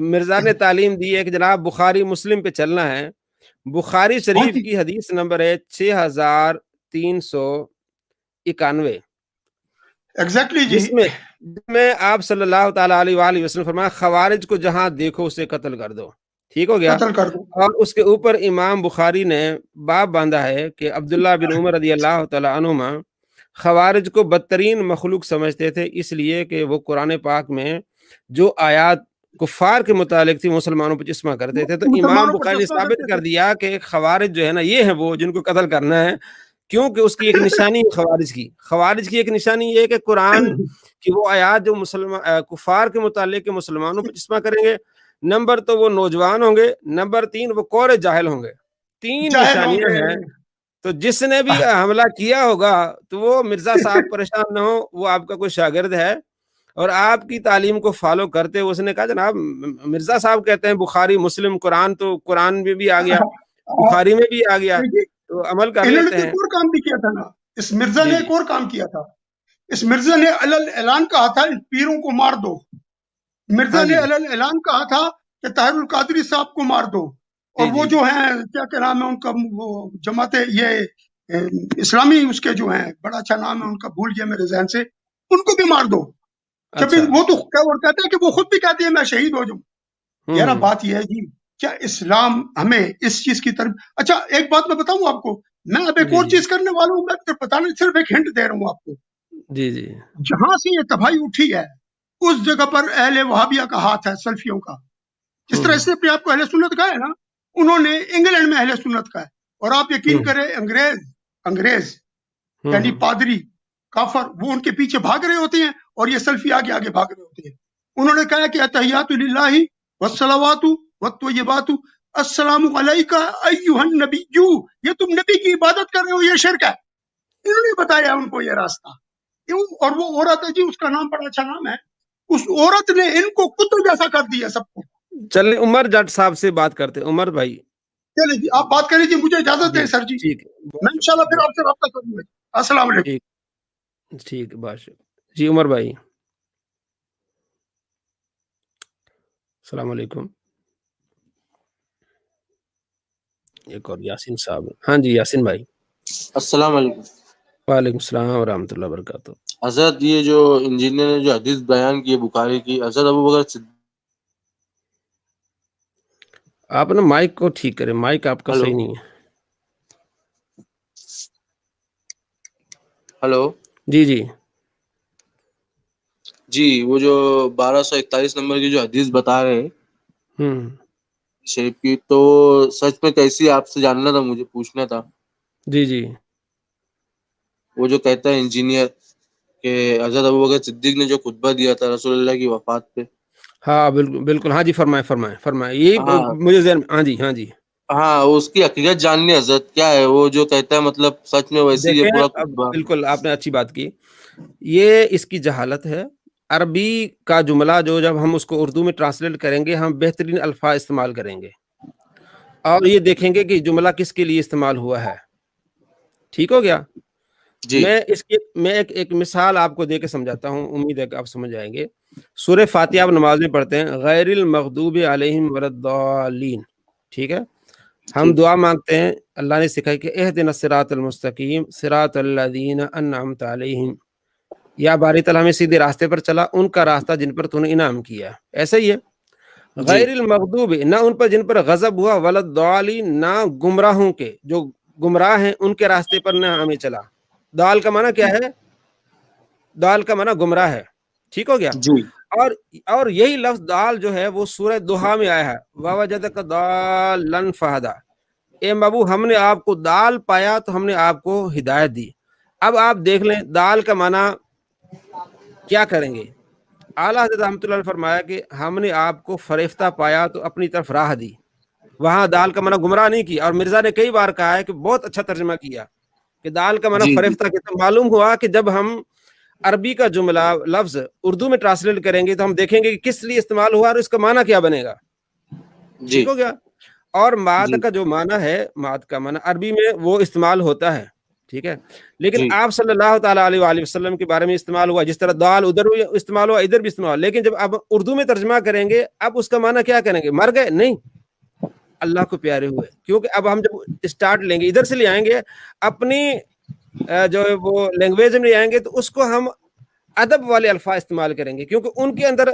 مرزا نے تعلیم دی ہے کہ جناب بخاری مسلم پہ چلنا ہے. بخاری ہاں شریف جی کی حدیث نمبر ہے 6391، ایگزیکٹلی جی. جس میں آپ صلی اللہ تعالیٰ علیہ وآلہ وسلم فرمایا خوارج کو جہاں دیکھو اسے قتل کر دو. ٹھیک ہو گیا. قتل کر دو. اور اس کے اوپر امام بخاری نے باب باندھا ہے کہ عبداللہ بن عمر رضی اللہ تعالیٰ عنہما خوارج کو بدترین مخلوق سمجھتے تھے، اس لیے کہ وہ قرآن پاک میں جو آیات کفار کے متعلق تھی مسلمانوں پر چشمہ کرتے تھے، تو امام مسلمانوں پر بخاری نے چشمہ ثابت کرتے کر تھے. دیا کہ خوارج جو ہے نا یہ ہیں وہ جن کو قتل کرنا ہے، کیونکہ اس کی ایک نشانی ہے خوارج کی ایک نشانی یہ ہے کہ قرآن کہ وہ آیات جو کفار کے متعلق کے مسلمانوں پر چشمہ کریں گے، نمبر تو وہ نوجوان ہوں گے، نمبر 3 وہ کور جاہل ہوں گے. 3 جاہل ہوں نشانیاں گے. ہیں. تو جس نے بھی حملہ کیا ہوگا تو وہ مرزا صاحب پریشان نہ ہو، وہ آپ کا کوئی شاگرد ہے اور آپ کی تعلیم کو فالو کرتے ہوئے اس نے کہا جناب مرزا صاحب کہتے ہیں بخاری مسلم قرآن، تو قرآن میں بھی آ گیا، بخاری میں بھی آ گیا، تو عمل کر انہوں نے لیتے تو ہیں. ایک اور کام بھی کیا تھا نا، اس مرزا جی نے جی ایک اور کام کیا تھا. اس مرزا نے علل اعلان کہا تھا ان پیروں کو مار دو. مرزا ہاں نے جی علل اعلان کہا تھا کہ طاہر القادری صاحب کو مار دو. اور جی وہ جی جو ہیں کیا نام ہے ان کا، وہ جماعت یہ اسلامی اس کے جو ہیں بڑا اچھا نام ہے ان کا، بھول گیا میرے ذہن سے، ان کو بھی مار دو. جب اچھا. وہ تو کہتے ہیں کہ وہ خود بھی کہتے ہیں میں شہید ہو جاؤں. یار بات یہ ہے جی، کیا اسلام ہمیں اس چیز کی طرف. اچھا ایک بات میں بتاؤں آپ کو، میں اب ایک جی اور جی چیز کرنے والا ہوں. میں بتانے صرف ایک ہنٹ دے رہا ہوں آپ کو. جی جی جہاں سے یہ تباہی اٹھی ہے اس جگہ پر اہل وہابیہ کا ہاتھ ہے، سلفیوں کا. جس طرح اس نے اپنے آپ کو اہل سنت کہا ہے نا، انہوں نے انگلینڈ میں اہل سنت کا ہے. اور آپ یقین کریں انگریز یعنی پادری کافر وہ ان کے پیچھے بھاگ رہے ہوتے ہیں اور یہ سلفی آگے آگے بھاگ رہے ہوتے ہیں. انہوں نے کہا کہ اتحیات للہ والصلوات والطیبات السلام علیکہ ایھا النبی، یہ تم نبی کی عبادت کر رہے ہو، یہ شرک ہے. انہوں نے بتایا ان کو یہ راستہ. اور وہ عورت ہے جی، اس کا نام بڑا اچھا نام ہے، اس عورت نے ان کو کتوں جیسا کر دیا سب کو. چلیں عمر جٹ صاحب سے بات کرتے ہیں. عمر بھائی چلے جی آپ بات کریں جی، مجھے اجازت جی دیں سر جی، ٹھیک ہے، میں بہت انشاءاللہ شکریہ، پھر آپ سے رابطہ کروں گا. السلام علیکم. ٹھیک ہے، بہت شکریہ جی. عمر بھائی السلام علیکم. ایک اور یاسین صاحب. ہاں جی یاسین بھائی. السلام علیکم. وعلیکم السلام ورحمۃ اللہ وبرکاتہ. حضرت یہ جو انجینئر نے جو حدیث بیان کی ہے بخاری کی، حضرت ابو بکر آپ نا مائک کو ٹھیک کریں, مائک آپ کا ہلو صحیح نہیں ہے. ہلو جی جی جی, وہ جو 1241 نمبر کی جو حدیث بتا رہے ہیں ہوں شریف کی, تو سچ میں کیسی, آپ سے جاننا تھا, مجھے پوچھنا تھا. جی جی وہ جو کہتا ہے انجینئر کہ حضرت ابوبکر صدیق نے جو خطبہ دیا تھا رسول اللہ کی وفات پہ, ہاں بالکل بالکل, ہاں جی فرمائیں فرمائیں فرمائیں, یہی ہاں مجھے ذہن, ہاں جی ہاں جی. ہاں, اس کی حقیقت جاننی ہے حضرت, کیا ہے وہ جو کہتا ہے, مطلب سچ میں ویسے یہ دیکھیں پورا اب خطبہ. بالکل آپ نے اچھی بات کی, یہ اس کی جہالت ہے. عربی کا جملہ جو جب ہم اس کو اردو میں ٹرانسلیٹ کریں گے, ہم بہترین الفاظ استعمال کریں گے اور یہ دیکھیں گے کہ جملہ کس کے لیے استعمال ہوا ہے. ٹھیک ہو گیا. جی میں ایک مثال آپ کو دے کے سمجھاتا ہوں, امید ہے کہ آپ سمجھ جائیں گے. سورہ فاتحہ آپ نماز میں پڑھتے ہیں, غیر المغضوب علیہم ولا الضالین, ٹھیک ہے. ہم ٹھیک, دعا مانگتے ہیں, اللہ نے سکھائی کہ اہدنا الصراط المستقیم صراط الذین انعمت علیہم, یا باری تعالیٰ ہمیں سیدھے راستے پر چلا, ان کا راستہ جن پر تو نے انعام کیا. ایسا ہی ہے. جی غیر المغضوب, نہ ان پر جن پر غضب ہوا, ولا الضالین, نہ گمراہوں کے جو گمراہ ہیں ان کے راستے پر نہ ہمیں چلا. دال کا معنی کیا ہے؟ دال کا معنی گمراہ ہے. ٹھیک ہو گیا. جی اور یہی لفظ دال جو ہے وہ سورہ دوحہ میں آیا ہے, وَوَجَدَكَ ضَالًّا فَہَدَىٰ, اے مبو ہم نے آپ کو دال پایا تو ہم نے آپ کو ہدایت دی. اب آپ دیکھ لیں دال کا معنی کیا کریں گے. اعلیٰ حضرت رحمۃ اللہ نے فرمایا کہ ہم نے آپ کو فریفتہ پایا تو اپنی طرف راہ دی. وہاں دال کا معنی گمراہ نہیں کیا. اور مرزا نے کئی بار کہا ہے کہ بہت اچھا ترجمہ کیا کہ دال کا معنی جی فریفتہ کیا. تو معلوم ہوا کہ جب ہم عربی کا جملہ لفظ اردو میں ٹرانسلیٹ کریں گے تو ہم دیکھیں گے کہ کس لیے استعمال ہوا اور اس کا معنی کیا بنے گا. جی ٹھیک ہو گیا. اور ماد جی کا جو معنی ہے, ماد کا معنی عربی میں وہ استعمال ہوتا ہے, ٹھیک ہے. لیکن جی آپ صلی اللہ تعالیٰ علیہ وآلہ وسلم کے بارے میں استعمال ہوا, جس طرح دال ادھر استعمال ہوا ادھر بھی استعمال. لیکن جب آپ اردو میں ترجمہ کریں گے, اب اس کا معنی کیا کریں گے؟ مر گئے نہیں, اللہ کو پیارے ہوئے. کیونکہ اب ہم جب اسٹارٹ لیں گے ادھر سے لے آئیں گے, اپنی جو وہ لینگویج میں لے آئیں گے, تو اس کو ہم ادب والے الفاظ استعمال کریں گے, کیونکہ ان کے اندر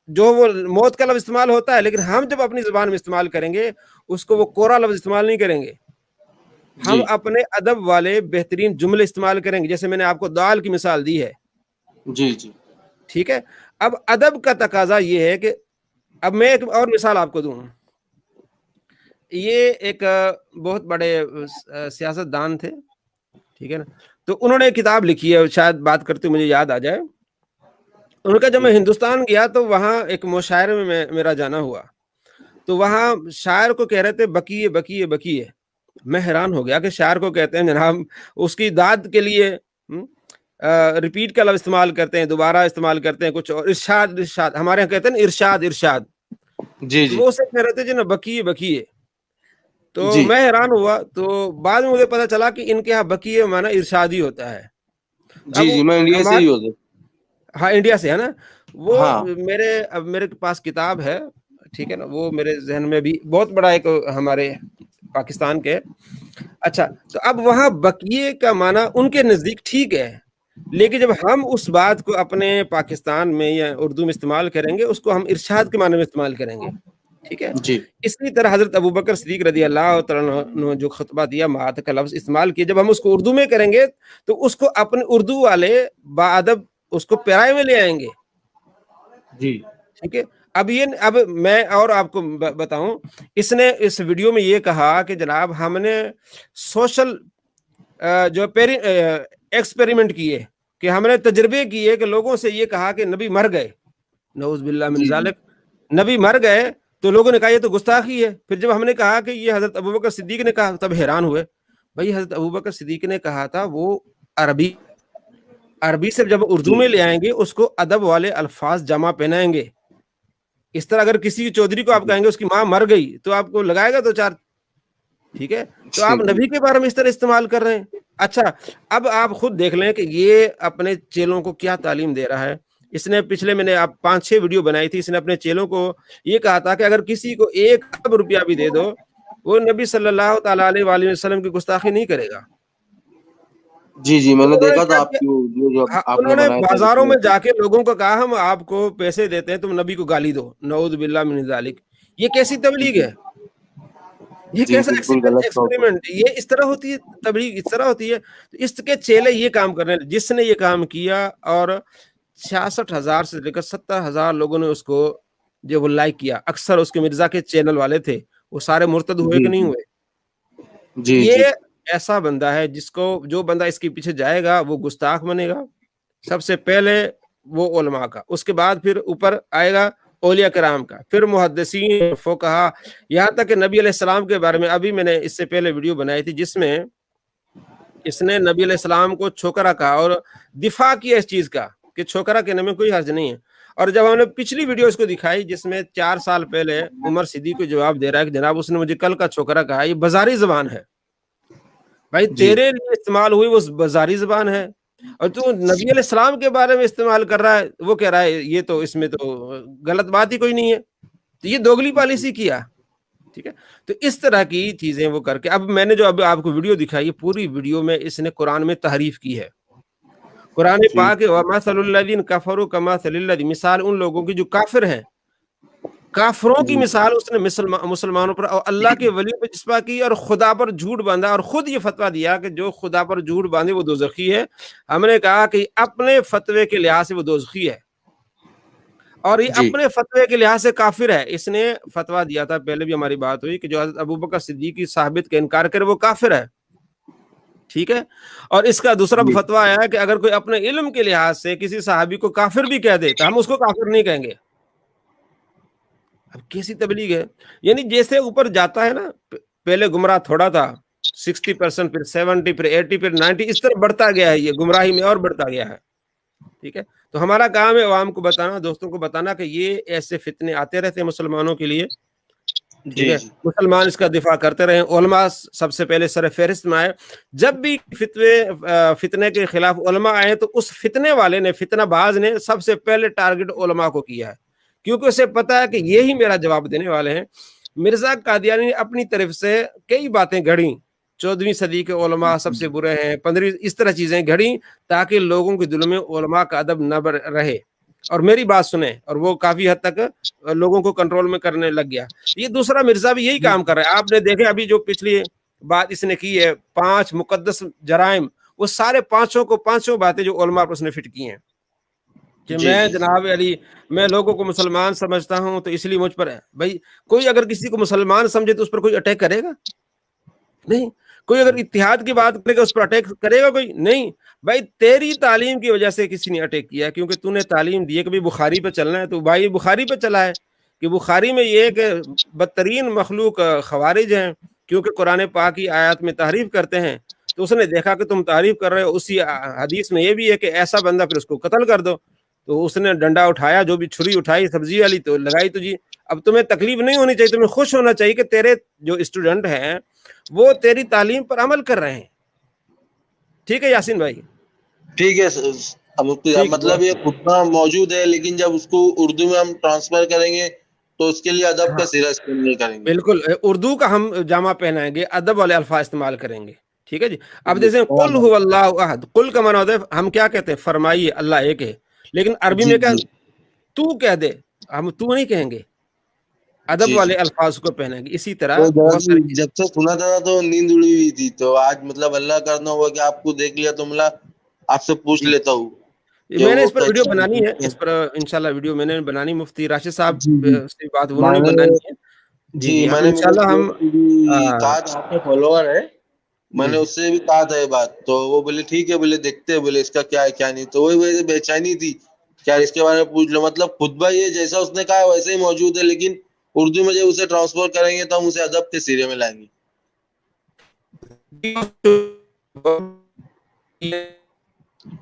جو وہ موت کا لفظ استعمال ہوتا ہے, لیکن ہم جب اپنی زبان میں استعمال کریں گے اس کو وہ کورا لفظ استعمال نہیں کریں گے. ہم جی اپنے ادب والے بہترین جملے استعمال کریں گے, جیسے میں نے آپ کو دال کی مثال دی ہے. جی جی ٹھیک ہے. اب ادب کا تقاضا یہ ہے کہ اب میں ایک اور مثال آپ کو دوں. یہ ایک بہت بڑے سیاست دان تھے, ٹھیک ہے نا. تو انہوں نے ایک کتاب لکھی ہے, شاید بات کرتے مجھے یاد آ جائے. ان کا جب میں ہندوستان گیا تو وہاں ایک مشاعرے میں میرا جانا ہوا, تو وہاں شاعر کو کہہ رہے تھے بکیے بکیے بکیے. میں حیران ہو گیا کہ شاعر کو کہتے ہیں جناب اس کی داد کے لیے ریپیٹ کا لفظ استعمال کرتے ہیں, دوبارہ استعمال کرتے ہیں کچھ اور. ارشاد ارشاد ہمارے یہاں کہتے ہیں ارشاد ارشاد, جی وہ اسے کہہ رہے تھے جی نا بکیے بکیے. تو جی میں حیران ہوا, تو بعد میں مجھے پتا چلا کہ ان کے یہاں بکیے معنی ارشادی ہوتا ہے. اب جی میں انڈیا سے ہی ہوتا. ہاں انڈیا سے ہے نا. وہ ہاں میرے پاس کتاب ہے, ٹھیک ہے نا, وہ میرے ذہن میں بھی بہت بڑا ایک ہمارے پاکستان کے. اچھا, تو اب وہاں بکیے کا معنی ان کے نزدیک ٹھیک ہے, لیکن جب ہم اس بات کو اپنے پاکستان میں یا اردو میں استعمال کریں گے اس کو ہم ارشاد کے معنی میں استعمال کریں گے. ٹھیک ہے. جی اسی طرح حضرت ابوبکر صدیق رضی اللہ تعالیٰ نے جو خطبہ دیا, مات کا لفظ استعمال کیا, جب ہم اس کو اردو میں کریں گے تو اس کو اپنے اردو والے باادب اس کو پیرائے میں لے آئیں گے. جی ٹھیک ہے. اب میں اور آپ کو بتاؤں, اس نے اس ویڈیو میں یہ کہا کہ جناب ہم نے سوشل جو ایکسپیریمنٹ کیے, کہ ہم نے تجربے کیے کہ لوگوں سے یہ کہا کہ نبی مر گئے, نعوذ باللہ من ذالک, نبی مر گئے, تو لوگوں نے کہا یہ تو گستاخی ہے. پھر جب ہم نے کہا کہ یہ حضرت ابوبکر صدیق نے کہا, تب حیران ہوئے. بھائی حضرت ابوبکر صدیق نے کہا تھا, وہ عربی سے جب اردو میں لے آئیں گے اس کو ادب والے الفاظ جمع پہنائیں گے. اس طرح اگر کسی چودھری کو آپ کہیں گے اس کی ماں مر گئی تو آپ کو لگائے گا 2-4. ٹھیک ہے. تو آپ نبی کے بارے میں اس طرح استعمال کر رہے ہیں. اچھا, اب آپ خود دیکھ لیں کہ یہ اپنے چیلوں کو کیا تعلیم دے رہا ہے. اس نے پچھلے میں نے 5-6 ویڈیو بنائی تھی, اس نے اپنے چیلوں کو یہ کہا تھا کہ اگر کسی کو 1 ارب روپیہ بھی دے دو وہ نبی صلی اللہ تعالیٰ علیہ وآلہ وسلم کی گستاخی نہیں کرے گا. جی میں نے انہوں دیکھا کیا تھا آپ کیا؟ کی جو آپ انہوں نے نے بنایا تھا بازاروں میں جا کے لوگوں کو کہا ہم آپ کو پیسے دیتے ہیں, تم نبی کو گالی دو, نعوذ باللہ من ذالک. یہ کیسی تبلیغ ہے؟ یہ جی کیسا بالکل غلط تھا وہ تو۔ ایکسپریمنٹ، یہ اس طرح ہوتی ہے تبلیغ، اس طرح ہوتی ہے. تو اس کے چیلے یہ کام کرنے، جس نے یہ کام کیا اور 66,000 سے لے کر 70,000 لوگوں نے اس کو جو وہ لائک کیا، اکثر اس کے مرزا کے چینل والے تھے، وہ سارے مرتد ہوئے جی کہ نہیں جی ہوئے؟ جی یہ جی ایسا بندہ ہے جس کو، جو بندہ اس کے پیچھے جائے گا وہ گستاخ بنے گا. سب سے پہلے وہ علماء کا، اس کے بعد پھر اوپر آئے گا اولیاء کرام کا، پھر محدثین، فقہا، یہاں تک کہ نبی علیہ السلام کے بارے میں ابھی میں نے اس سے پہلے ویڈیو بنائی تھی جس میں اس نے نبی علیہ السلام کو چھوکرا کہا اور دفاع کیا اس چیز کا کہ چھوکرا کہنے میں کوئی حرج نہیں ہے. اور جب ہم نے پچھلی ویڈیو اس کو دکھائی جس میں 4 سال پہلے عمر صدیق کو جواب دے رہا ہے کہ جناب اس نے مجھے کل کا چھوکرا کہا، یہ بازاری زبان ہے بھائی، جی تیرے لیے استعمال ہوئی وہ بازاری زبان ہے، اور تو نبی علیہ السلام کے بارے میں استعمال کر رہا ہے، وہ کہہ رہا ہے یہ تو اس میں تو غلط بات ہی کوئی نہیں ہے. تو یہ دوگلی پالیسی کیا. ٹھیک ہے، تو اس طرح کی چیزیں وہ کر کے، اب میں نے جو اب آپ کو ویڈیو دکھائی، پوری ویڈیو میں اس نے قرآن میں تحریف کی ہے. قرآن جی پاک وَمَثَلُ الَّذِينَ كَفَرُوا كَمَثَلِ الَّذِي، مثال ان لوگوں کی جو کافر ہیں، کافروں کی جی مثال اس نے مسلمانوں پر اور اللہ کے ولی پر جسپا کی اور خدا پر جھوٹ باندھا، اور خود یہ فتویٰ دیا کہ جو خدا پر جھوٹ باندھے وہ دوزخی ہے. ہم نے کہا کہ اپنے فتوے کے لحاظ سے وہ دوزخی ہے اور یہ جی اپنے فتوے کے لحاظ سے کافر ہے. اس نے فتویٰ دیا تھا، پہلے بھی ہماری بات ہوئی، کہ جو حضرت ابوبکر صدیق کی صحابت کا انکار کرے وہ کافر ہے. ٹھیک ہے، اور اس کا دوسرا جی فتویٰ آیا کہ اگر کوئی اپنے علم کے لحاظ سے کسی صحابی کو کافر بھی کہہ دے تو ہم اس کو کافر نہیں کہیں گے. اب کیسی تبلیغ ہے؟ یعنی جیسے اوپر جاتا ہے نا، پہلے گمراہ تھوڑا تھا، 60%، پھر 70، پھر 80، پھر 90، اس طرح بڑھتا گیا ہے، یہ گمراہی میں اور بڑھتا گیا ہے. ٹھیک ہے، تو ہمارا کام ہے عوام کو بتانا، دوستوں کو بتانا کہ یہ ایسے فتنے آتے رہتے ہیں مسلمانوں کے لیے. ٹھیک جی ہے، جی مسلمان اس کا دفاع کرتے رہے. علماء سب سے پہلے سر فہرست میں آئے. جب بھی فتنے کے خلاف علماء آئے تو اس فتنے والے نے، فتنہ باز نے سب سے پہلے ٹارگٹ علماء کو کیا ہے، کیونکہ اسے پتا ہے کہ یہی میرا جواب دینے والے ہیں. مرزا قادیانی نے اپنی طرف سے کئی باتیں گھڑیں، 14ویں صدی کے علماء سب سے برے ہیں، 15ویں، اس طرح چیزیں گھڑیں تاکہ لوگوں کے دلوں میں علماء کا ادب نہ رہے اور میری بات سنیں، اور وہ کافی حد تک لوگوں کو کنٹرول میں کرنے لگ گیا. یہ دوسرا مرزا بھی یہی کام کر رہا ہے. آپ نے دیکھے ابھی جو پچھلی بات اس نے کی ہے، 5 مقدس جرائم، وہ سارے پانچوں باتیں جو علماء پر اس نے فٹ کی ہیں کہ جی میں جی جناب علی، میں لوگوں کو مسلمان سمجھتا ہوں تو اس لیے مجھ پر ہے. بھائی کوئی اگر کسی کو مسلمان سمجھے تو اس پر کوئی اٹیک کرے گا؟ نہیں. کوئی اگر اتحاد کی بات کرے گا اس پر اٹیک کرے گا؟ کوئی نہیں. بھائی تیری تعلیم کی وجہ سے کسی نے اٹیک کیا، کیونکہ تو نے تعلیم دی ہے کہ بخاری پہ چلنا ہے، تو بھائی بخاری پہ چلا ہے کہ بخاری میں یہ ہے کہ بدترین مخلوق خوارج ہیں، کیونکہ قرآن پاک کی آیات میں تحریف کرتے ہیں. تو اس نے دیکھا کہ تم تعریف کر رہے ہو، اسی حدیث میں یہ بھی ہے کہ ایسا بندہ پھر اس کو قتل کر دو. تو اس نے ڈنڈا اٹھایا، جو بھی چھری اٹھائی سبزی والی تو لگائی. تو جی اب تمہیں تکلیف نہیں ہونی چاہیے، تمہیں خوش ہونا چاہیے کہ تیرے جو اسٹوڈنٹ ہیں وہ تیری تعلیم پر عمل کر رہے ہیں. ٹھیک ہے یاسین بھائی؟ ٹھیک ہے مفتی صاحب، ٹھیک، مطلب یہ خطبہ موجود ہے لیکن جب اس کو اردو میں ہم ٹرانسفر کریں گے تو اس کے لیے ادب کا سرا استعمال نہیں کریں گے. بالکل، اردو کا ہم جامع پہنائیں گے، ادب والے الفاظ استعمال کریں گے. ٹھیک ہے جی. اب جیسے قل هو اللہ احد، قل کا معنی ہوتا ہے ہم کیا کہتے ہیں، فرمائیے اللہ ایک ہے، لیکن عربی جی میں کیا، جی تو کہہ دے، ہم تو نہیں کہیں گے، ادب جی جی والے الفاظ کو پہنیں گے. اسی طرح تو بہت ساری چیزیں. جب سے سنا تھا تو نیند اڑی ہوئی تھی، تو آج مطلب اللہ کرنا ہوا کہ آپ کو دیکھ لیا تو ملا آپ سے پوچھ جی لیتا ہوں کہ میں نے وہ اس پر ویڈیو کیسا بنانی ہے، ہے. اس پر انشاءاللہ ویڈیو میں نے بنانی، مفتی راشد صاحب جی جی سے بات انہوں میں نے نے بنانی ہے. جی جی جی، میں ہم نے میرے انشاءاللہ ہم دوست کو بھی کہا تھا، آپ کے فالوور ہے، میں جی نے اس سے بھی کہا تھا یہ بات، تو وہ بولے ٹھیک ہے، بولے دیکھتے ہیں، بولے اس کا کیا ہے کیا نہیں. تو وہی بے چینی تھی کیا اس کے بارے میں پوچھ لو. مطلب خطبہ یہ جیسا اس نے کہا ہے ویسے ہی موجود ہے، لیکن اردو میں جب اسے ٹرانسفر کریں گے تو ہم اسے ادب کے سرے میں لائیں گے.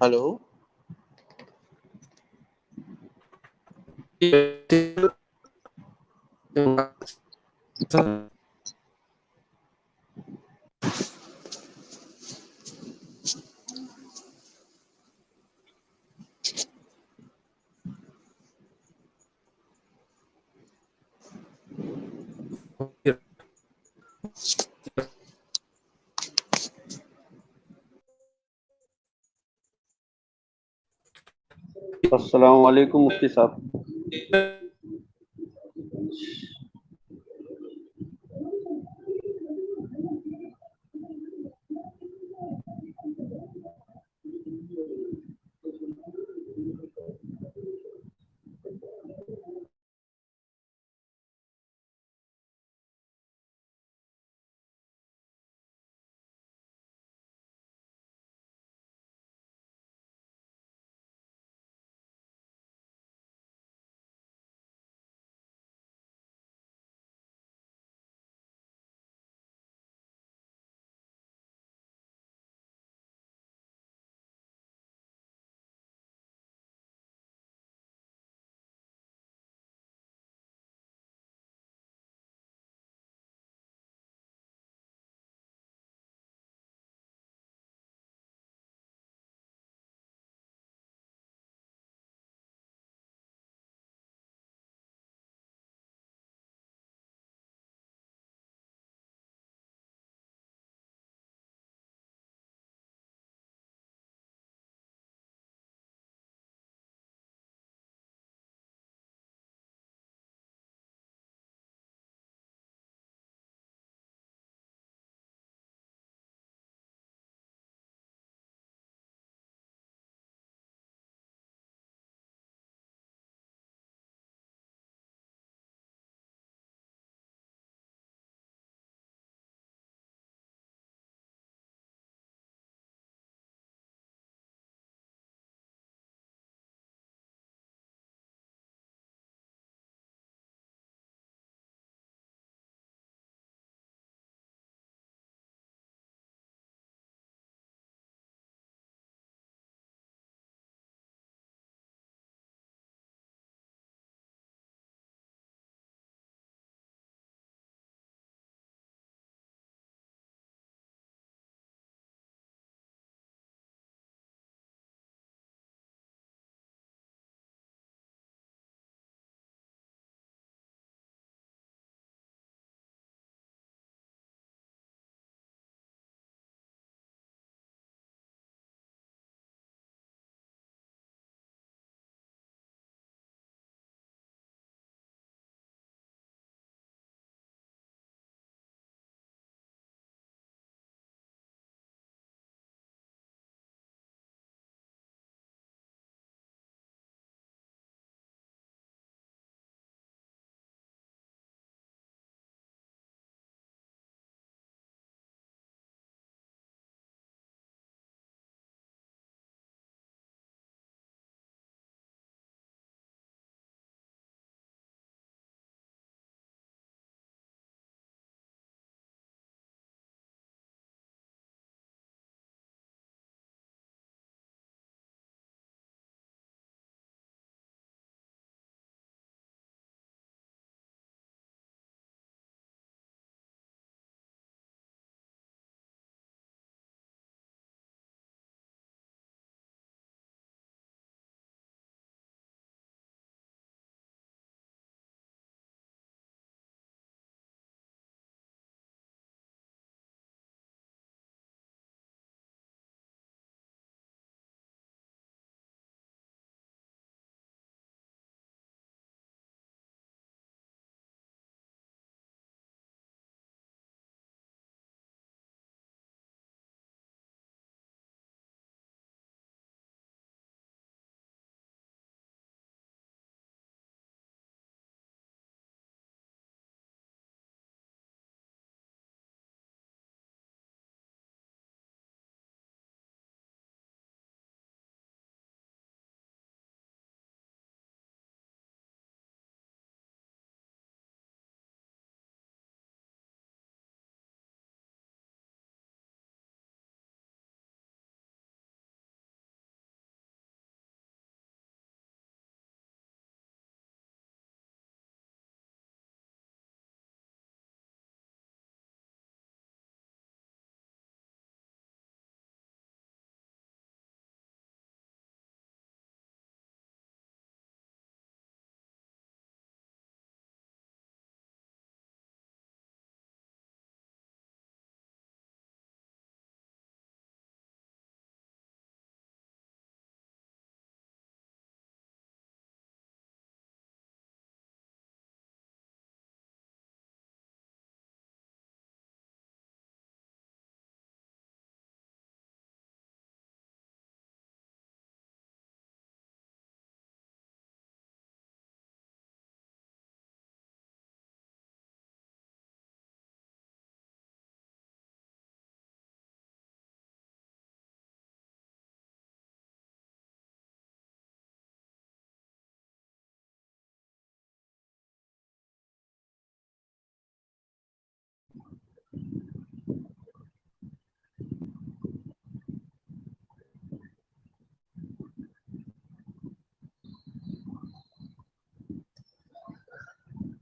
ہلو السلام علیکم مفتی صاحب.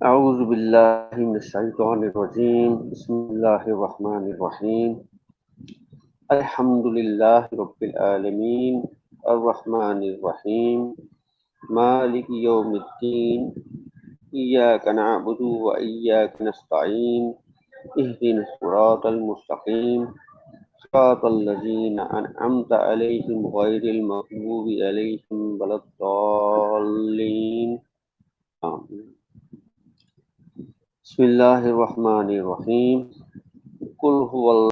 اعوذ باللہ من الشیطان الرجیم بسم اللہ الرحمن الرحیم الحمد للہ رب العالمین الرحمن الرحیم مالک یوم الدین ایاک نعبد و ایاک نستعین اهدنا الصراط المستقیم صراط الذین انعمت علیہم غیر المغضوب علیہم ولا الضالین آمین. بسم اللہ الرحمن الرحیم قل هو